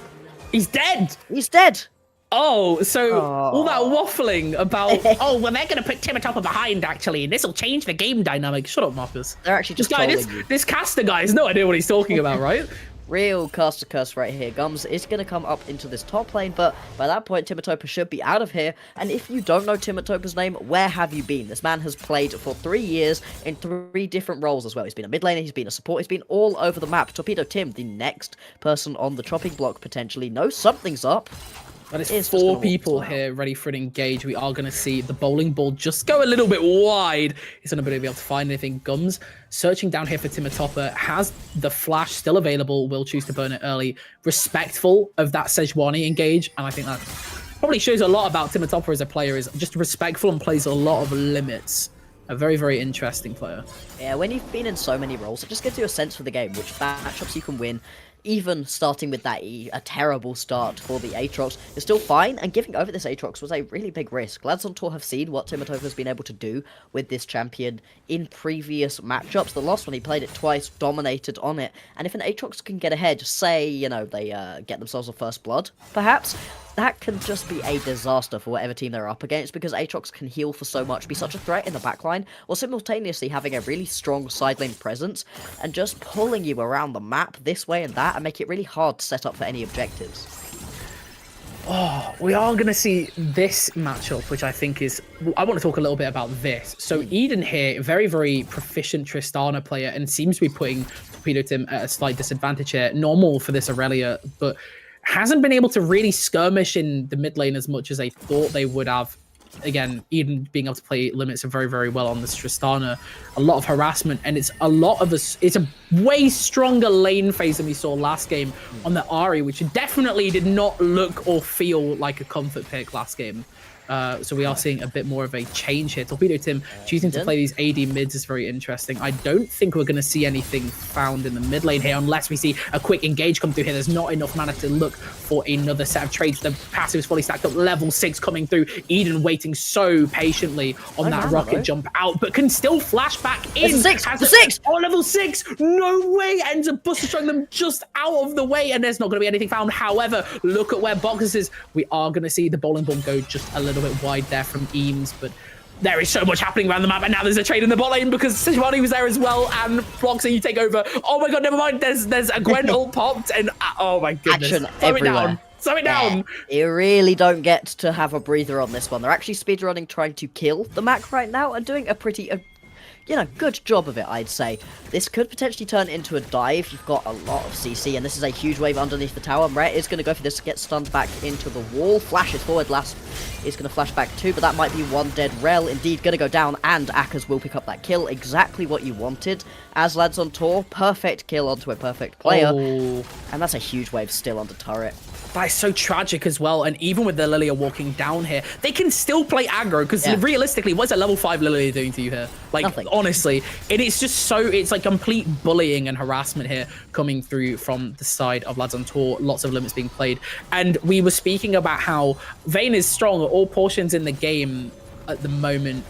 He's dead! He's dead! Oh, so all that Oh. waffling about, oh, well, they're going to put Timatopper behind, actually, and this will change the game dynamic. Shut up, Marcus. They're actually just this guy, trolling you. this caster guy has no idea what he's talking about, right? Real caster curse right here. Gums is going to come up into this top lane, but by that point, Timatopa should be out of here. And if you don't know Timatopa's name, where have you been? This man has played for 3 years in 3 different roles as well. He's been a mid laner, he's been a support, he's been all over the map. Torpedo Tim, the next person on the chopping block, potentially knows something's up. But it's It's just 4 gonna people walk here ready for an engage. We are going to see the bowling ball just go a little bit wide. He's not going to be able to find anything. Gums searching down here for Timatopper. Has the flash still available. Will choose to burn it early. Respectful of that Sejuani engage. And I think that probably shows a lot about Timatopper as a player. Is just respectful and plays a lot of limits. A very, very interesting player. Yeah, when you've been in so many roles, it just gives you a sense for the game, which matchups you can win. Even starting with that a terrible start for the Aatrox is still fine, and giving over this Aatrox was a really big risk. Lads on tour have seen what Timotov has been able to do with this champion in previous matchups. The last one, he played it twice, dominated on it, and if an Aatrox can get ahead, say, you know, they get themselves a first blood, perhaps, that can just be a disaster for whatever team they're up against, because Aatrox can heal for so much, be such a threat in the backline, or simultaneously having a really strong side lane presence, and just pulling you around the map this way and that, and make it really hard to set up for any objectives. Oh, we are going to see this matchup, which I think is... I want to talk a little bit about this. So Eden here, very, very proficient Tristana player, and seems to be putting Torpedo Tim at a slight disadvantage here. Normal for this Aurelia, but hasn't been able to really skirmish in the mid lane as much as they thought they would have. Again, Eden being able to play limits very, very well on this Tristana. A lot of harassment, and it's a lot of us. It's a way stronger lane phase than we saw last game on the Ahri, which definitely did not look or feel like a comfort pick last game. So we are seeing a bit more of a change here. Torpedo Tim choosing to play these AD mids is very interesting. I don't think we're going to see anything found in the mid lane here unless we see a quick engage come through here. There's not enough mana to look for another set of trades. The passive is fully stacked up, level 6 coming through. Eden waiting so patiently on that rocket jump out, but can still flash back in. The six! Oh, level 6! No way! Ends up buster striking them just out of the way, and there's not going to be anything found. However, look at where Boxes is. We are going to see the bowling ball go just a little bit wide there from Eames, but there is so much happening around the map, and now there's a trade in the bot lane because Sejuani was there as well, and Bloxy, you take over. Oh my god, never mind, there's a Gwen ult popped, and oh my goodness. Action Slow it everywhere. down. Slow it down. You really don't get to have a breather on this one. They're actually speedrunning trying to kill the Mac right now, and doing a pretty... you know, good job of it, I'd say. This could potentially turn into a dive. You've got a lot of CC, and this is a huge wave underneath the tower. Mret is going to go for this to get stunned back into the wall. Flashes forward, last is going to flash back too, but that might be one dead Rel. Indeed, going to go down, and Akers will pick up that kill. Exactly what you wanted. As Lads on tour, perfect kill onto a perfect player. Oh. And that's a huge wave still under turret. That is so tragic as well, and even with the Lilia walking down here, they can still play aggro, because realistically, what's a level 5 Lilia doing to you here? Like, nothing. Honestly, it's just so, it's like complete bullying and harassment here coming through from the side of Lads on Tour, lots of limits being played, and we were speaking about how Vayne is strong at all portions in the game at the moment,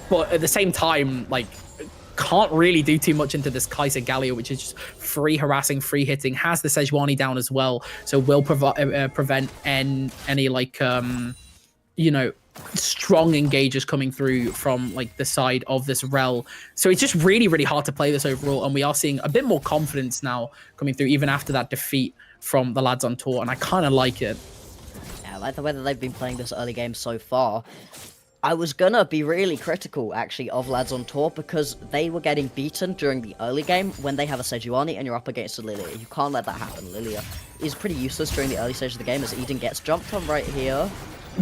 but at the same time, like, can't really do too much into this Kaiser Galio, which is just free harassing, free hitting, has the Sejuani down as well, so will prevent any like you know, strong engagers coming through from like the side of this Rel. So it's just really, really hard to play this overall, and we are seeing a bit more confidence now coming through even after that defeat from the Lads on Tour, and I kind of like it. Yeah, I like the way that they've been playing this early game so far. I was gonna be really critical, actually, of Lads on Tour, because they were getting beaten during the early game when they have a Sejuani and you're up against a Lilia. You can't let that happen. Lilia is pretty useless during the early stage of the game, as Eden gets jumped on right here.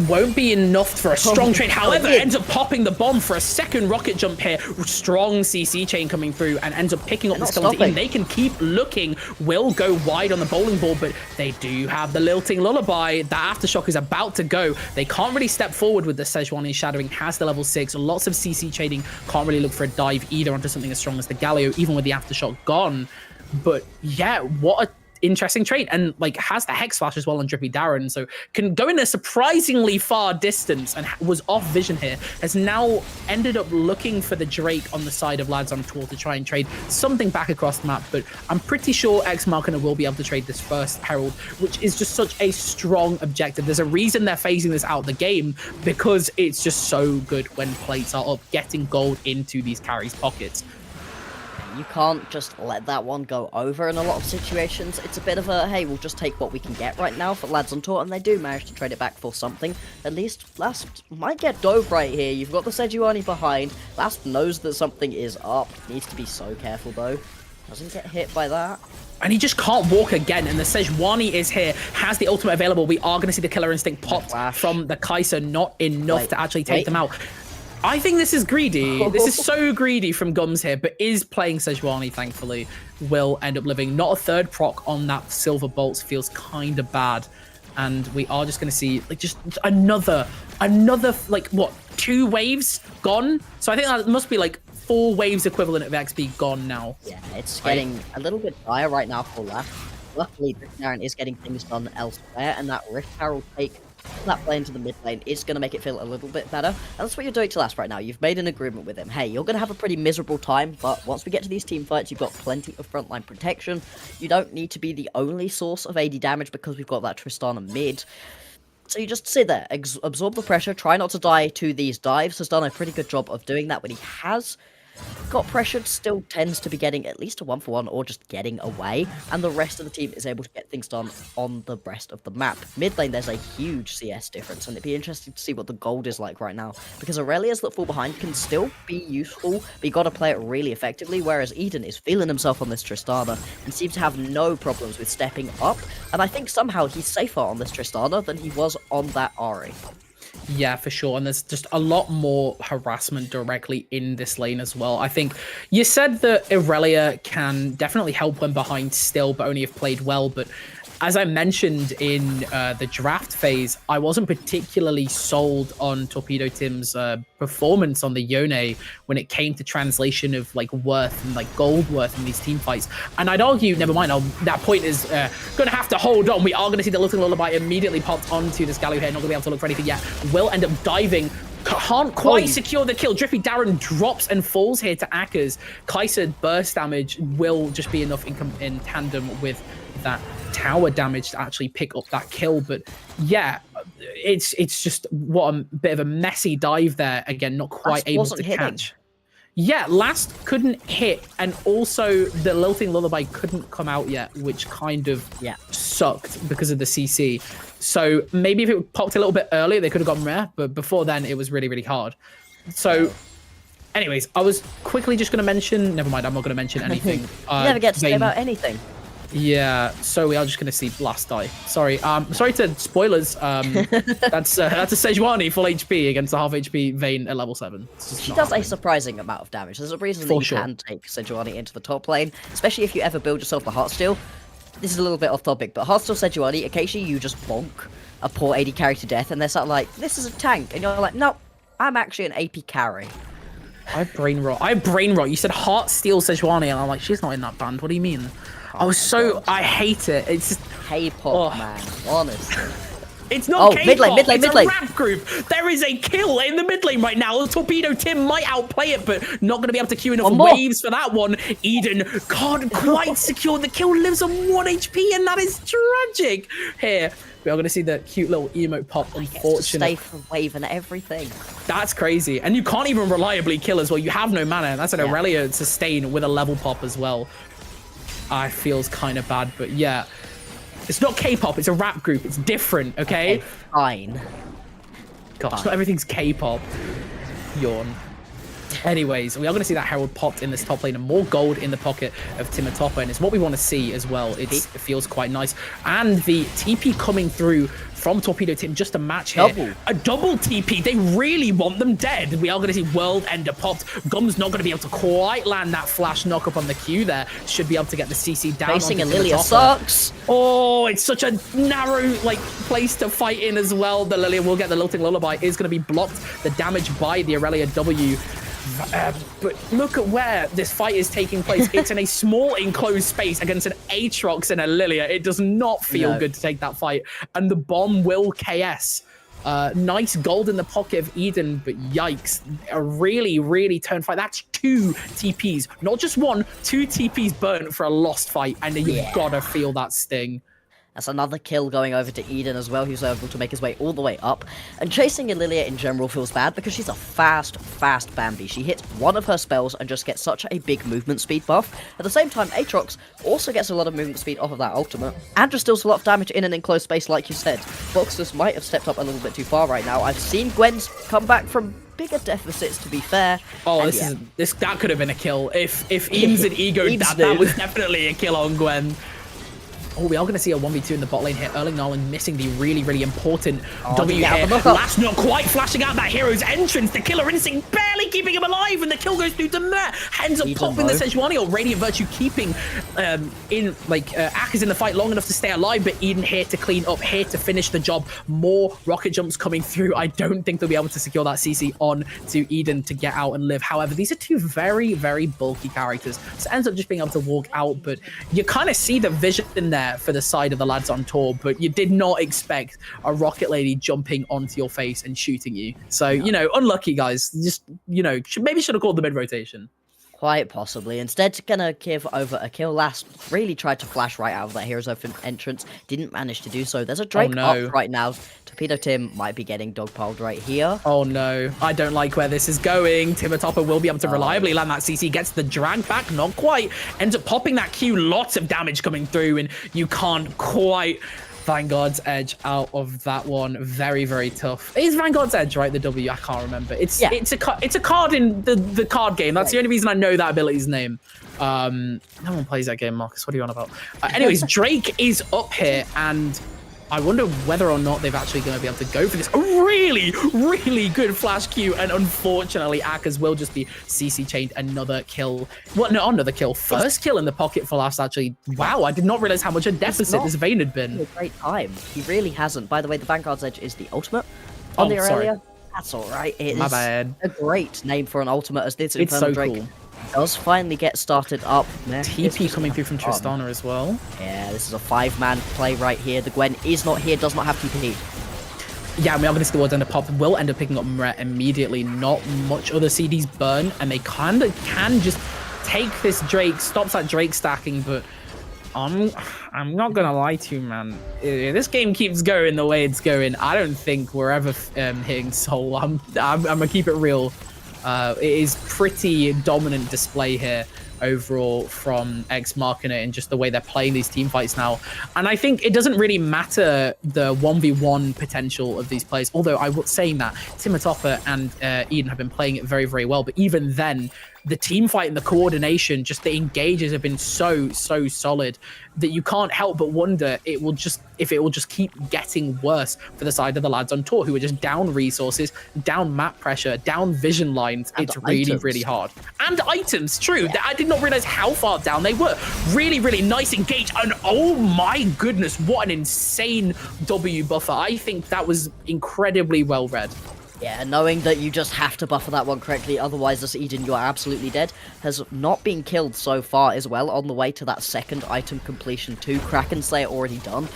Won't be enough for a strong trade. However, ends up popping the bomb for a second rocket jump here. Strong CC chain coming through, and ends up picking up the skeleton. They can keep looking. Will go wide on the bowling ball, but they do have the lilting lullaby. That aftershock is about to go. They can't really step forward with the Sejuani shadowing. Has the level 6. Lots of CC chaining. Can't really look for a dive either onto something as strong as the Galio, even with the aftershock gone. But yeah, what a interesting trade, and like has the Hex Flash as well on Drippy Darren, so can go in a surprisingly far distance and was off vision here. Has now ended up looking for the Drake on the side of Lads on Tour to try and trade something back across the map, but I'm pretty sure X Machina will be able to trade this first Herald, which is just such a strong objective. There's a reason they're phasing this out of the game, because it's just so good when plates are up, getting gold into these carries' pockets. You can't just let that one go over in a lot of situations. It's a bit of a, hey, we'll just take what we can get right now for Lads on Tour, and they do manage to trade it back for something. At least Last might get dove right here. You've got the Sejuani behind. Last knows that something is up. Needs to be so careful, though. Doesn't get hit by that. And he just can't walk again, and the Sejuani is here, has the ultimate available. We are going to see the Killer Instinct popped from the Kai'Sa, not enough to actually take them out. I think this is greedy. This is so greedy from Gums here, but is playing Sejuani, thankfully, will end up living. Not a third proc on that Silver Bolts feels kind of bad. And we are just going to see like just another, like what, 2 waves gone? So I think that must be like 4 waves equivalent of XP gone now. Yeah, it's getting a little bit dire right now for Last. Luckily, Darren is getting things done elsewhere, and that Rift Herald take that play into the mid lane is going to make it feel a little bit better. And that's what you're doing to Last right now. You've made an agreement with him. Hey, you're going to have a pretty miserable time, but once we get to these team fights, you've got plenty of frontline protection. You don't need to be the only source of AD damage because we've got that Tristana mid. So you just sit there, absorb the pressure, try not to die to these dives. Has done a pretty good job of doing that when he has got pressured, still tends to be getting at least a 1-for-1 or just getting away, and the rest of the team is able to get things done on the rest of the map. Mid lane, there's a huge CS difference, and it'd be interesting to see what the gold is like right now, because Aurelias that fall behind can still be useful, but you got to play it really effectively, whereas Eden is feeling himself on this Tristana and seems to have no problems with stepping up, and I think somehow he's safer on this Tristana than he was on that Ahri. Yeah, for sure. And there's just a lot more harassment directly in this lane as well. I think you said that Irelia can definitely help when behind still, but only if played well. But as I mentioned in the draft phase, I wasn't particularly sold on Torpedo Tim's performance on the Yone when it came to translation of like worth and like gold worth in these team fights. And I'd argue, never mind, that point is going to have to hold on. We are going to see the Looking Lullaby immediately popped onto this Galio here, not going to be able to look for anything yet. Will end up diving. Can't quite secure the kill. Drippy Darren drops and falls here to Akers. Kai'Sa burst damage will just be enough in tandem with that tower damage to actually pick up that kill. But yeah, it's just what a bit of a messy dive there. Again, not quite able to catch. Yeah, Last couldn't hit, and also the Lilting Lullaby couldn't come out yet, which kind of sucked because of the CC. So maybe if it popped a little bit earlier, they could have gone rare, but before then, it was really, really hard. So anyways, I was quickly just going to mention, never mind, I'm not going to mention anything. You never get to say about anything. Yeah, so we are just going to see Blast die. Sorry, sorry to spoilers. That's a Sejuani full HP against a half HP Vayne at level 7. She does a surprising amount of damage. There's a reason that you can take Sejuani into the top lane, especially if you ever build yourself the Heartsteel. This is a little bit off topic, but Heartsteel Sejuani, occasionally you just bonk a poor AD carry to death, and they're sort of like, this is a tank, and you're like, no, I'm actually an AP carry. I brain rot. You said Heartsteel Sejuani, and I'm like, she's not in that band. What do you mean? I was so... I hate it. It's just... K-pop, man. Honestly. It's not K-pop. Mid lane. It's a rap group. There is a kill in the mid lane right now. Torpedo Tim might outplay it, but not going to be able to queue enough waves for that one. Eden can't quite secure the kill. Lives on 1 HP, and that is tragic. Here, we are going to see the cute little emote pop, unfortunately. Stay for wave and everything. That's crazy. And you can't even reliably kill as well. You have no mana. That's an Aurelia sustain with a level pop as well. I feels kind of bad, but yeah. It's not K-pop, it's a rap group. It's different, okay? Fine. Gosh, not everything's K-pop. Yawn. Anyways, we are going to see that Herald popped in this top lane and more gold in the pocket of Timotoppa, and it's what we want to see as well. It feels quite nice. And the TP coming through from Torpedo Tim just a match here. A double TP. They really want them dead. We are going to see World Ender popped. Gum's not going to be able to quite land that flash knock up on the Q there. Should be able to get the CC down. Facing a Lilia sucks. Oh, it's such a narrow place to fight in as well. The Lilia will get the Lilting Lullaby. Is going to be blocked. The damage by the Aurelia W. But look at where this fight is taking place. It's in a small enclosed space against an Aatrox and a Lilia. It does not feel good to take that fight. And the bomb will KS. Nice gold in the pocket of Eden, but yikes. A really, really turned fight. That's 2 TPs. Not just 1, 2 TPs burnt for a lost fight. And you've got to feel that sting. That's another kill going over to Eden as well, who's able to make his way all the way up. And chasing Lilia in general feels bad because she's a fast Bambi. She hits one of her spells and just gets such a big movement speed buff. At the same time, Aatrox also gets a lot of movement speed off of that ultimate. And just deals a lot of damage in an enclosed space, like you said. Boxers might have stepped up a little bit too far right now. I've seen Gwen's come back from bigger deficits, to be fair. Oh, that could have been a kill. If Eames and Ego that was definitely a kill on Gwen. Oh, we are going to see a 1v2 in the bot lane here. Erling Nolan missing the really, really important W here. Last not quite flashing out that hero's entrance. The killer instinct barely keeping him alive, and the kill goes through to Mer. Ends up popping the Sejuani, or Radiant Virtue keeping Ak is in the fight long enough to stay alive, but Eden here to clean up, here to finish the job. More rocket jumps coming through. I don't think they'll be able to secure that CC on to Eden to get out and live. However, these are 2 very, very bulky characters. So ends up just being able to walk out, but you kind of see the vision in there for the side of the lads on tour, but you did not expect a Rocket Lady jumping onto your face and shooting you. So, unlucky, guys. Just, maybe should have called the mid-rotation. Quite possibly. Instead, gonna give over a kill. Last really tried to flash right out of that Heroes Open entrance. Didn't manage to do so. There's a Drake up right now. Torpedo Tim might be getting dogpiled right here. Oh no, I don't like where this is going. Timotopper will be able to reliably land that CC. Gets the drag back, not quite. Ends up popping that Q. Lots of damage coming through, and you can't quite Vanguard's Edge out of that one. Very, very tough. Is Vanguard's Edge, right? The W, I can't remember. It's a card in the card game. That's the only reason I know that ability's name. No one plays that game, Marcus. What are you on about? Anyways, Drake is up here, and I wonder whether or not they've actually going to be able to go for this. A really, really good flash Q, and unfortunately, Akers will just be CC chained. Another kill. Well, no, another kill. First kill in the pocket for last, actually. Wow, I did not realize how much a deficit this Vayne had been. A great time. He really hasn't. By the way, the Vanguard's Edge is the ultimate on the Aurelia. That's all right. It My is bad. a great name for an ultimate, as this It's Infernal so Drake cool. does finally get started up. TP coming through from Tristana as well. Yeah, this is a 5-man play right here. The Gwen is not here, does not have TP. Yeah, we are going to see the wards end up pop. Will end up picking up Mret immediately. Not much other CDs burn, and they kind of can just take this Drake, stops that Drake stacking, but I'm not gonna lie to you, man. If this game keeps going the way it's going, I don't think we're ever hitting Soul. I'm gonna keep it real. It is pretty dominant display here overall from Ex Machina and just the way they're playing these team fights now. And I think it doesn't really matter the 1v1 potential of these players, although I was saying that Timotopper and Eden have been playing it very, very well. But even then, the team fight and the coordination, just the engages have been so solid that you can't help but wonder if it will just keep getting worse for the side of the lads on tour, who are just down resources, down map pressure, down vision lines. And it's really, really hard. And items, true. Yeah. I did not realize how far down they were. Really, really nice engage. And oh my goodness, what an insane W buffer. I think that was incredibly well read. Yeah, knowing that you just have to buffer that one correctly, otherwise this Eden, you are absolutely dead, has not been killed so far as well, on the way to that second item completion too. Kraken Slayer already done.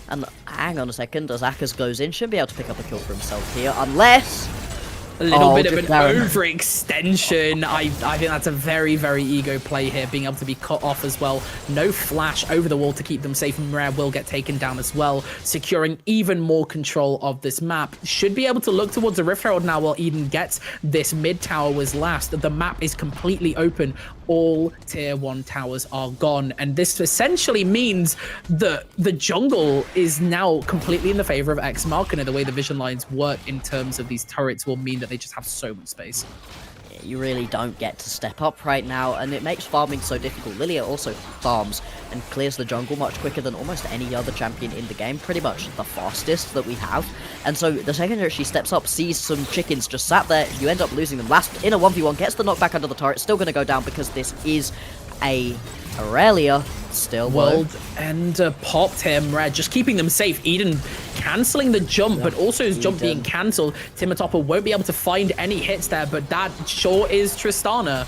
And hang on a second, as Akers goes in, should be able to pick up a kill for himself here, unless... A little bit of an overextension. I think that's a very, very ego play here, being able to be cut off as well. No flash over the wall to keep them safe. Mrare will get taken down as well, securing even more control of this map. Should be able to look towards the Rift Herald now while Eden gets this mid tower was last. The map is completely open. All tier 1 towers are gone. And this essentially means that the jungle is now completely in the favor of Ex Machina. The way the vision lines work in terms of these turrets will mean that they just have so much space. Yeah, you really don't get to step up right now, and it makes farming so difficult. Lilia also farms and clears the jungle much quicker than almost any other champion in the game, pretty much the fastest that we have. And so the second that she steps up, sees some chickens just sat there, you end up losing them. Last in a 1v1, gets the knockback under the turret, still going to go down because this is a Aurelia. Still, World Ender popped him. Red just keeping them safe. Eden cancelling the jump, but also his jump being cancelled. Timatopper won't be able to find any hits there, but that sure is Tristana.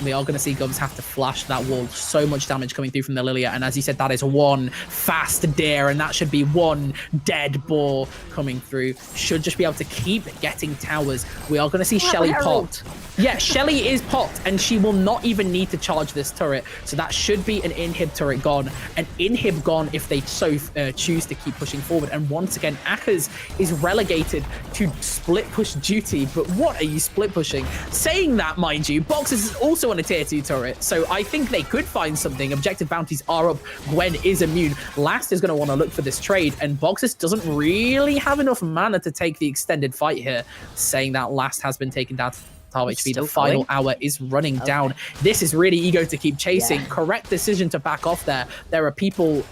We are going to see Gums have to flash that wall. So much damage coming through from the Lilia. And as you said, that is one fast deer. And that should be one dead boar coming through. Should just be able to keep getting towers. We are going to see Shelly popped. Yeah, Shelly is popped. And she will not even need to charge this turret. So that should be an inhib turret gone. An inhib gone if they so choose to keep pushing forward. And once again, Akers is relegated to split push duty. But what are you split pushing? Saying that, mind you, Boxes is also on a tier 2 turret, so I think they could find something. Objective bounties are up. Gwen is immune. Last is going to want to look for this trade, and Boxes doesn't really have enough mana to take the extended fight here. Saying that, Last has been taken down to half HP. The final hour is running down. This is really ego to keep chasing. Correct decision to back off there. There are people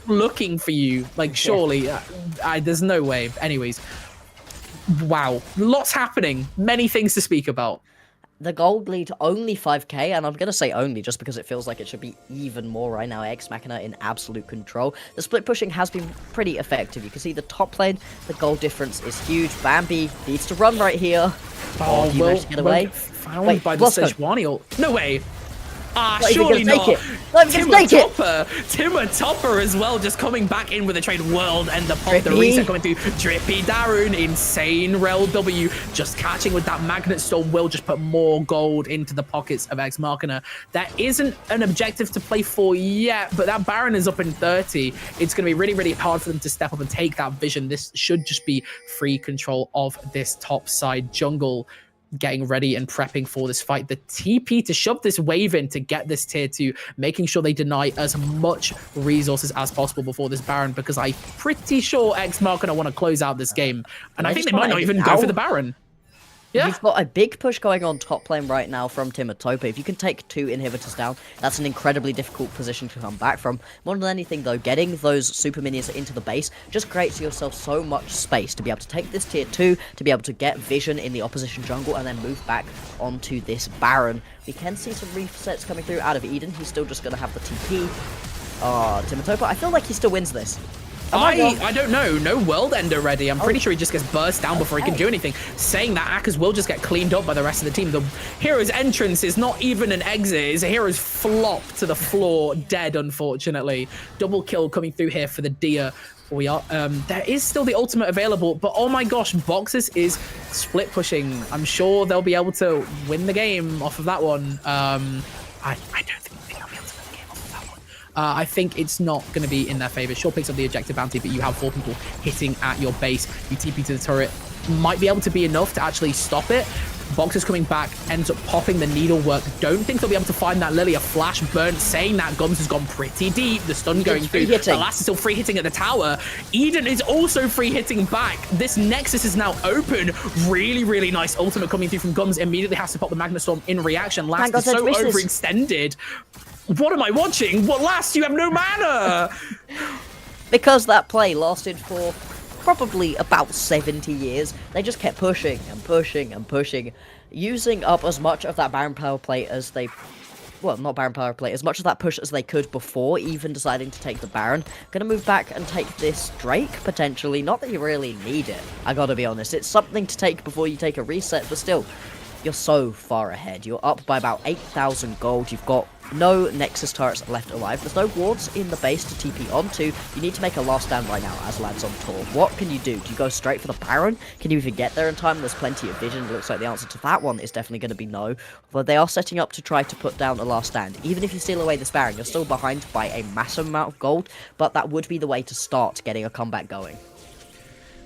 looking for you. Like, surely, there's no way. Anyways, wow. Lots happening. Many things to speak about. The gold lead only 5k, and I'm going to say only just because it feels like it should be even more right now. Ex Machina in absolute control. The split pushing has been pretty effective. You can see the top lane, the gold difference is huge. Bambi needs to run right here. Oh, do you manage to get away? Found by the Sejuani ult. No way. Surely not. Timatopper as well, just coming back in with a trade. World and the pop, the reset coming through. Drippy Darun, insane Rel W, just catching with that Magnet Storm will just put more gold into the pockets of Ex Machina. There isn't an objective to play for yet, but that Baron is up in 30. It's going to be really, really hard for them to step up and take that vision. This should just be free control of this top side jungle. Getting ready and prepping for this fight. The TP to shove this wave in to get this tier 2, making sure they deny as much resources as possible before this Baron, because I'm pretty sure Ex Machina want to close out this game. And I think they might not even go for the Baron. Yeah. You've got a big push going on top lane right now from Timatopper. If you can take 2 inhibitors down, that's an incredibly difficult position to come back from. More than anything, though, getting those super minions into the base just creates yourself so much space to be able to take this tier 2, to be able to get vision in the opposition jungle, and then move back onto this Baron. We can see some resets coming through out of Eden. He's still just going to have the TP. Timatopper, I feel like he still wins this. I don't know. No World Ender ready. I'm pretty sure he just gets burst down before he can do anything. Saying that, Akers will just get cleaned up by the rest of the team. The hero's entrance is not even an exit. It's a hero's flop to the floor, dead, unfortunately. Double kill coming through here for the Dia. We are. There is still the ultimate available, but oh my gosh, Boxes is split pushing. I'm sure they'll be able to win the game off of that one. I don't think they'll be able to win the game off of that one. I think it's not going to be in their favor. Sure picks up the objective bounty, but you have 4 people hitting at your base. You TP to the turret. Might be able to be enough to actually stop it. Boxes coming back, ends up popping the needlework. Don't think they'll be able to find that Lily. A flash burnt, saying that Gums has gone pretty deep. The stun going through. The last is still free hitting at the tower. Eden is also free hitting back. This Nexus is now open. Really, really nice ultimate coming through from Gums. Immediately has to pop the Magnet Storm in reaction. Last is so overextended. What am I watching? What, Last? You have no mana! Because that play lasted for probably about 70 years. They just kept pushing and pushing and pushing, using up as much of that Baron power play as they... Well, not Baron power play, as much of that push as they could before even deciding to take the Baron. Gonna move back and take this Drake, potentially. Not that you really need it, I gotta be honest. It's something to take before you take a reset, but still, you're so far ahead. You're up by about 8,000 gold. You've got no Nexus turrets left alive. There's no wards in the base to TP onto. You need to make a last stand right now as lads on tour. What can you do? Do you go straight for the Baron? Can you even get there in time? There's plenty of vision. It looks like the answer to that one is definitely going to be no. But they are setting up to try to put down a last stand. Even if you steal away this Baron, you're still behind by a massive amount of gold, but that would be the way to start getting a comeback going.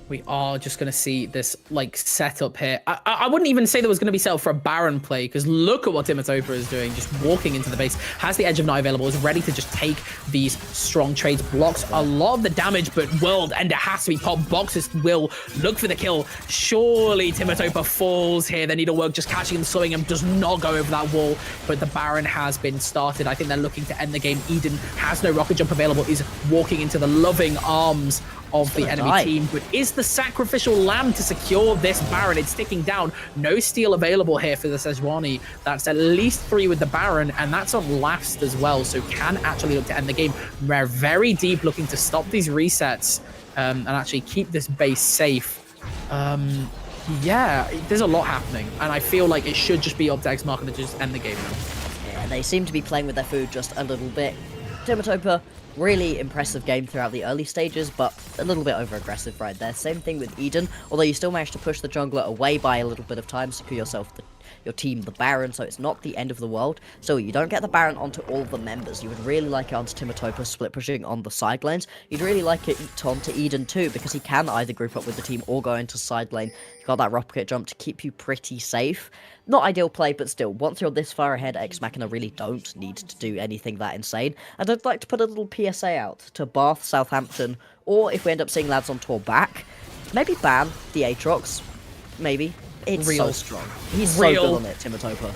We are just going to see this, like, setup here. I wouldn't even say there was going to be set up for a Baron play, because look at what Timatopper is doing, just walking into the base, has the Edge of Night available, is ready to just take these strong trades, blocks a lot of the damage, but World Ender has to be popped. Boxes will look for the kill. Surely Timatopper falls here. The needlework just catching and slowing him, does not go over that wall, but the Baron has been started. I think they're looking to end the game. Eden has no rocket jump available, is walking into the loving arms of the gonna enemy die. team, but is the sacrificial lamb to secure this Baron. It's ticking down. No steal available here for the Sejuani. That's at least 3 with the Baron, and that's on last as well, so can actually look to end the game. We're very deep, looking to stop these resets and actually keep this base safe. Yeah, there's a lot happening, and I feel like it should just be up to Xmark to just end the game now. Yeah, they seem to be playing with their food just a little bit. Timatopa, really impressive game throughout the early stages, but a little bit over-aggressive right there. Same thing with Eden, although you still managed to push the jungler away by a little bit of time, secure yourself your team the Baron, so it's not the end of the world. So you don't get the Baron onto all of the members. You would really like it onto Timatopa, split pushing on the side lanes. You'd really like it onto Eden too, because he can either group up with the team or go into side lane. You've got that rocket jump to keep you pretty safe. Not ideal play, but still, once you're this far ahead, Ex Machina really don't need to do anything that insane. And I'd like to put a little PSA out to Bath, Southampton, or if we end up seeing lads on tour back, maybe ban the Aatrox. Maybe. It's so strong. He's so good on it, Timatopa.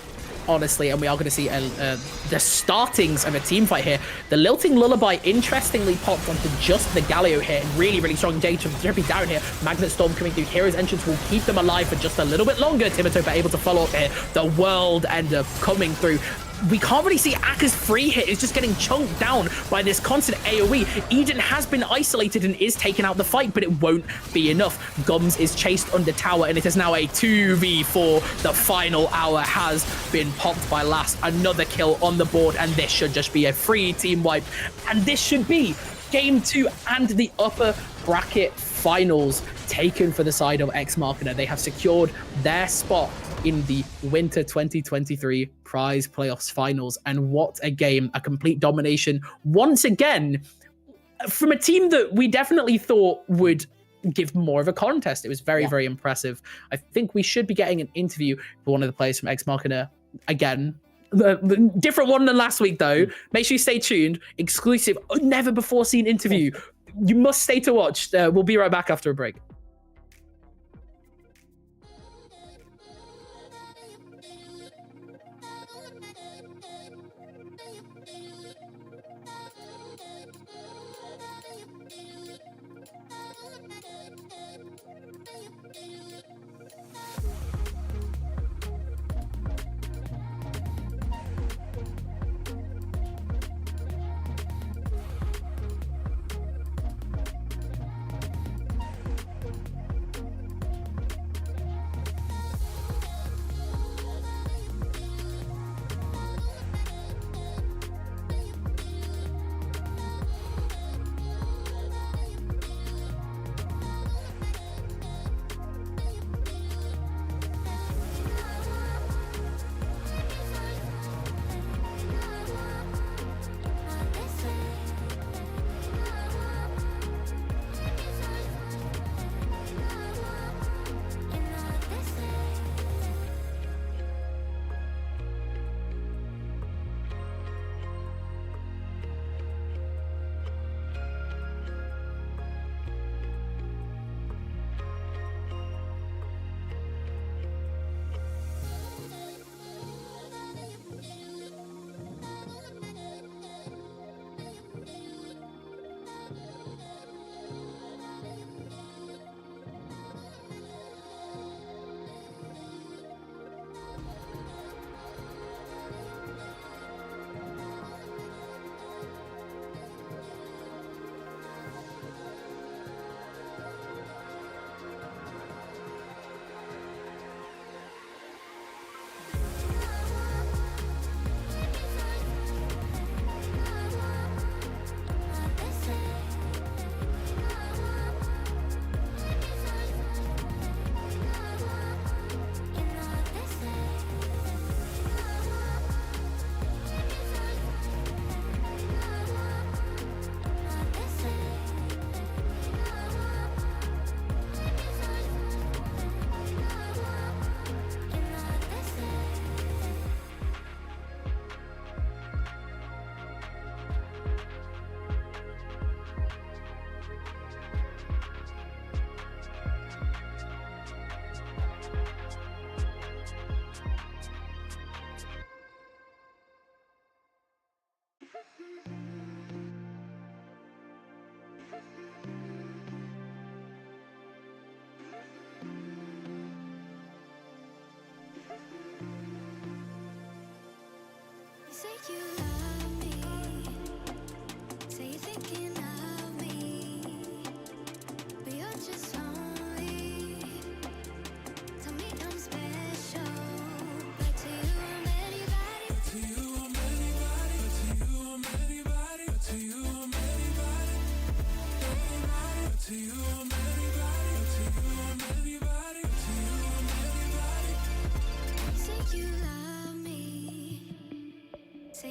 Honestly, and we are going to see the startings of a team fight here. The Lilting Lullaby interestingly popped onto just the Galio here. Really, really strong engage from Drippy down here. Magnet Storm coming through. Hero's Entrance will keep them alive for just a little bit longer. Timatopa able to follow up here. The World Ender coming through. We can't really see Aka's free hit. It's just getting chunked down by this constant AoE. Eden has been isolated and is taking out the fight, but it won't be enough. Gums is chased under tower, and it is now a 2v4. The final hour has been popped by Last. Another kill on the board, and this should just be a free team wipe. And this should be Game 2 and the upper bracket finals taken for the side of Ex Machina. They have secured their spot in the Winter 2023 Prize Playoffs Finals. And what a game, a complete domination once again from a team that we definitely thought would give more of a contest. It was very, very impressive. I think we should be getting an interview for one of the players from Ex Machina again. The different one than last week, though. Make sure you stay tuned. Exclusive, never before seen interview. You must stay to watch. We'll be right back after a break.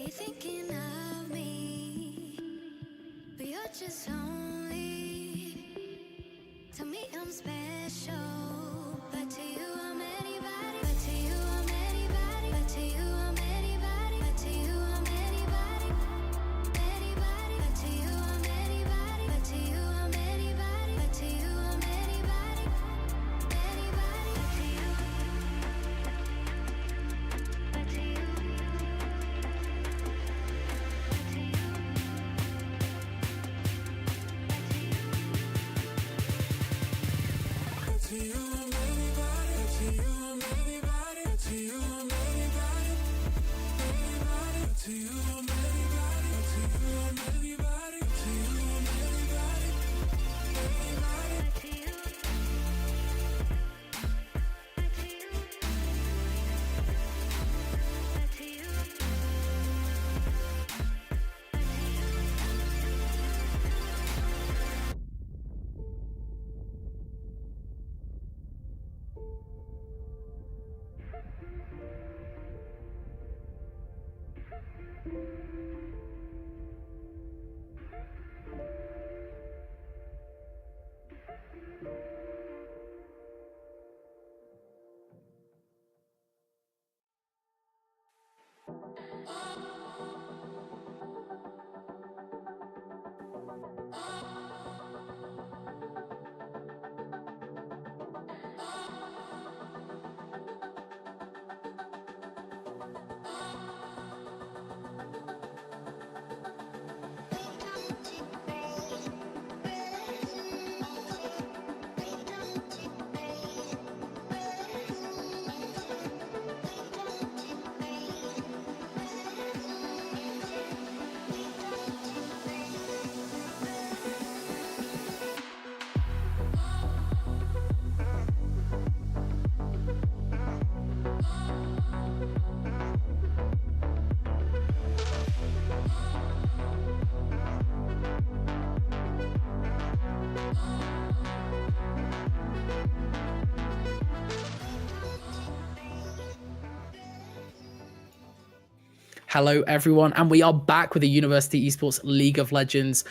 You're thinking of me, but you're just lonely. To me, I'm special, but to you, I'm anybody. But to you, I'm anybody. But to you, I'm anybody. But to you, I'm anybody. Anybody. But to you, I'm anybody. But to you, I'm anybody. But to you, I'm anybody. Anybody. But to you. But to you. To you, I'm anybody. To you, I'm anybody. To you, I'm anybody. Anybody. To you, I'm anybody. To you, I'm anybody. To you, I'm anybody. Anybody. But to you. But to you. But to you. Hello, everyone, and we are back with the University Esports League of Legends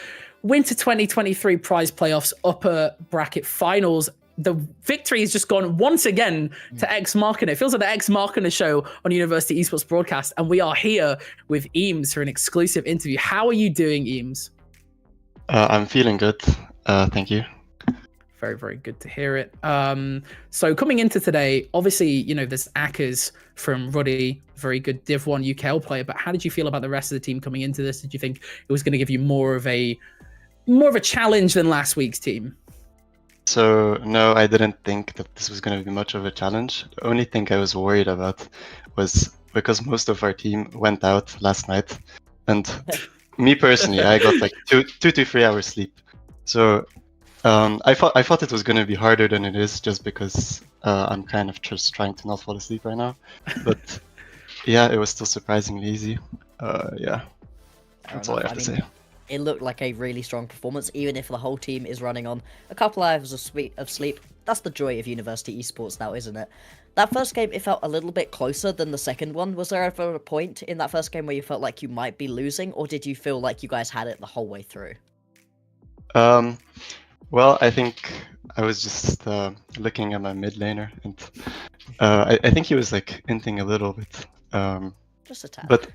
Winter 2023 prize playoffs upper bracket finals. The victory has just gone once again to X Marketer. It feels like the X Marketer show on University Esports broadcast, and we are here with Eames for an exclusive interview. How are you doing, Eames? I'm feeling good. Thank you. Very, very good to hear it. So coming into today, obviously, you know, there's Akers from Ruddy, very good Div 1 UKL player, but how did you feel about the rest of the team coming into this? Did you think it was going to give you more of a challenge than last week's team? So, no, I didn't think that this was going to be much of a challenge. The only thing I was worried about was because most of our team went out last night, and me personally, I got like two to 3 hours sleep. So I thought it was going to be harder than it is, just because I'm kind of just trying to not fall asleep right now. But yeah, it was still surprisingly easy. Yeah, that's all I have to say. It looked like a really strong performance, even if the whole team is running on a couple hours of sleep. That's the joy of University Esports now, isn't it? That first game, it felt a little bit closer than the second one. Was there ever a point in that first game where you felt like you might be losing, or did you feel like you guys had it the whole way through? Well, I think I was just looking at my mid laner, and I think he was like hinting a little bit. Just a tad. But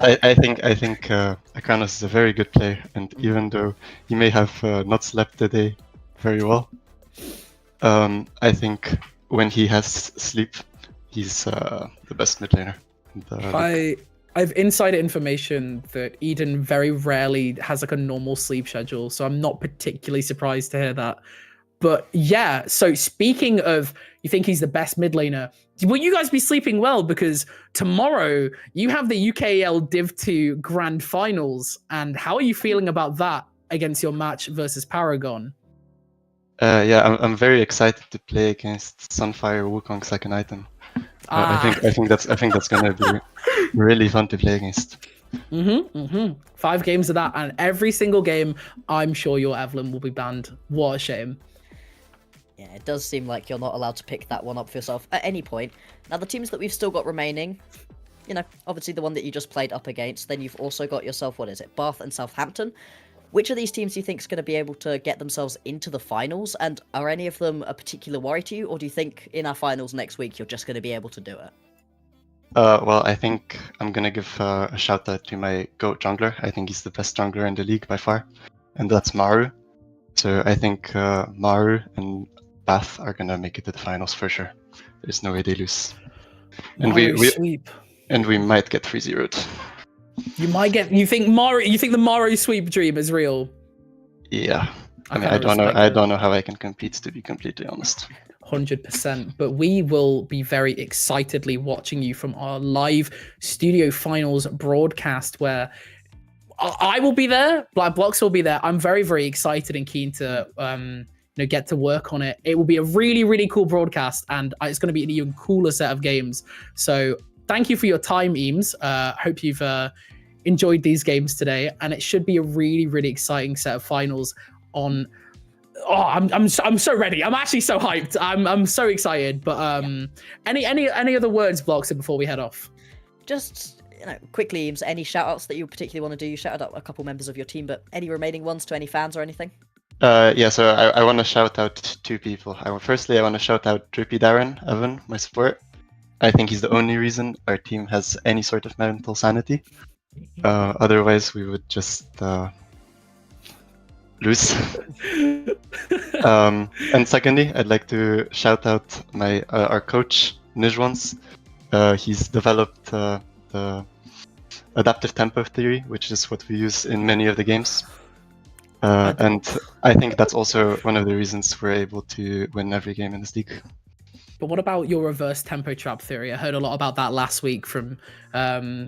I think Akanos is a very good player, and even though he may have not slept today very well, I think when he has sleep, he's the best mid laner. And, I have insider information that Eden very rarely has like a normal sleep schedule, so I'm not particularly surprised to hear that. But yeah, so speaking of, you think he's the best mid laner, will you guys be sleeping well? Because tomorrow you have the UKL Div 2 Grand Finals, and how are you feeling about that against your match versus Paragon? Yeah, I'm very excited to play against Sunfire Wukong second item. I think that's gonna be really fun to play against. 5 games of that, and every single game, I'm sure your Evelyn will be banned. What a shame. Yeah, it does seem like you're not allowed to pick that one up for yourself at any point. Now, the teams that we've still got remaining, you know, obviously the one that you just played up against, then you've also got yourself, what is it, Bath and Southampton. Which of these teams do you think is going to be able to get themselves into the finals, and are any of them a particular worry to you, or do you think in our finals next week you're just going to be able to do it? Well, I think I'm gonna give a shout out to my GOAT jungler. I think he's the best jungler in the league by far, and that's Maru. So I think Maru and Bath are gonna make it to the finals for sure. There's no way they lose, and Maru sweep. we might get 3-0'd. You might get. You think the Maru sweep dream is real? Yeah. I mean, kinda I don't know. respect I it. don't know how I can compete, to be completely honest. 100%. But we will be very excitedly watching you from our live studio finals broadcast, where I will be there. Black Blocks will be there. I'm very, very excited and keen to get to work on it. It will be a really, really cool broadcast, and it's going to be an even cooler set of games. So thank you for your time, Eames. Hope you've enjoyed these games today, and it should be a really, really exciting set of finals on. Oh, I'm so ready. I'm actually so hyped. I'm so excited. But any other words, Blocks, before we head off? Just, quickly, Eames, any shout-outs that you particularly want to do? You shouted out a couple members of your team, but any remaining ones to any fans or anything? Yeah, so I want to shout out two people. Firstly, I want to shout out Drippy Darren Evan, my support. I think he's the only reason our team has any sort of mental sanity. Otherwise, we would just lose. And secondly, I'd like to shout out our coach Nijwans. He's developed the adaptive tempo theory, which is what we use in many of the games. And I think that's also one of the reasons we're able to win every game in this league. But what about your reverse tempo trap theory? I heard a lot about that last week from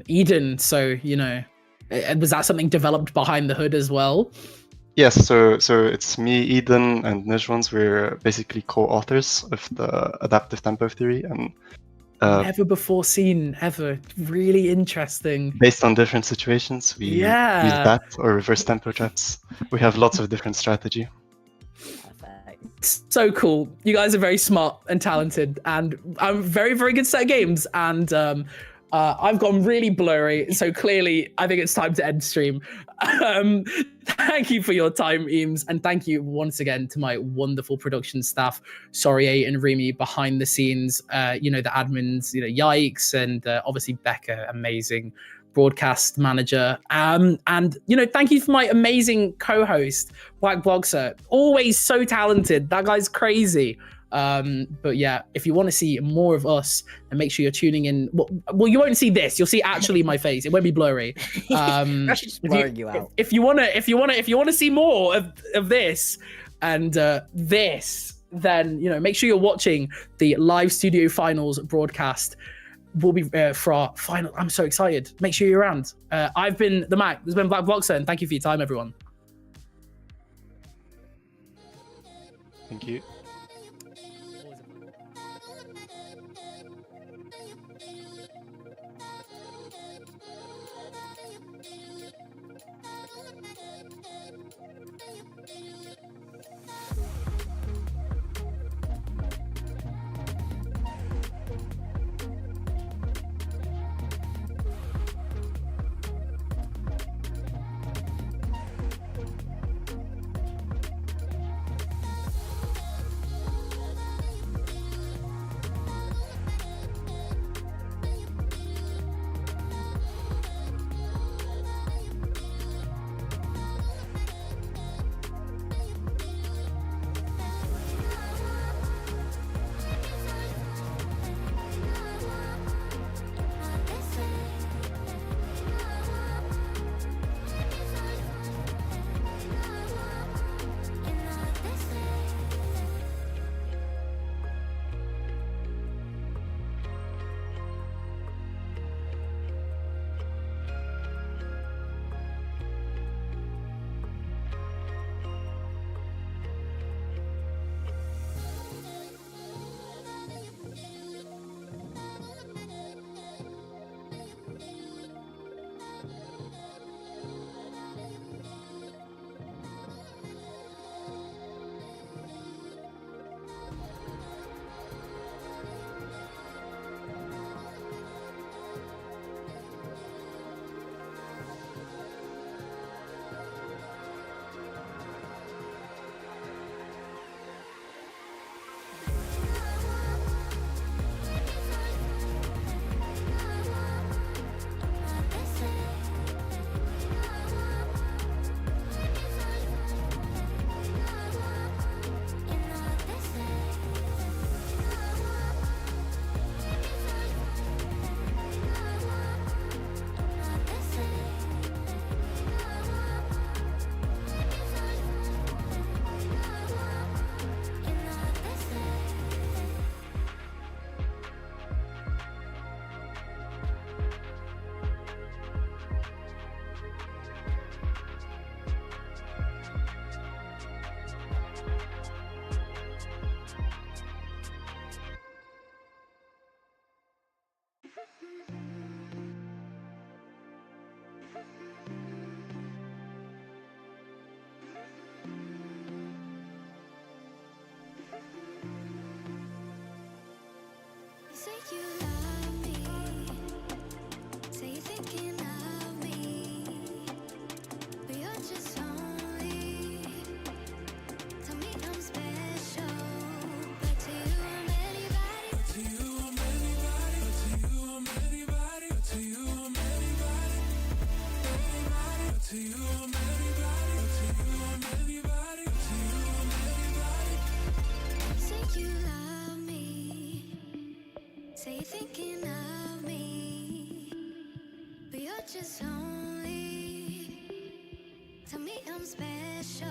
Eden. So, was that something developed behind the hood as well? Yes, so it's me, Eden, and Nijwans. We're basically co-authors of the adaptive tempo theory, and never before seen, ever. Really interesting. Based on different situations, we use that or reverse tempo traps. We have lots of different strategy. So cool. You guys are very smart and talented, and I'm very, very good set of games. And I've gone really blurry, so clearly I think it's time to end stream. Thank you for your time, Eames, and thank you once again to my wonderful production staff, Sorie and Remy behind the scenes, the admins, Yikes, and obviously Becca, amazing broadcast manager. And thank you for my amazing co-host, Black Boxer, always so talented. That guy's crazy. But yeah, if you want to see more of us, then make sure you're tuning in. Well, you won't see this. You'll see actually my face. It won't be blurry. Actually, just blurring you out. If you want to see more of this and this, then make sure you're watching the live studio finals broadcast. Will be for our final. I'm so excited. Make sure you're around. I've been the Mac. This has been Black Boxer, and thank you for your time, everyone. Thank you. thinking of me, but you're just lonely. Tell me I'm special,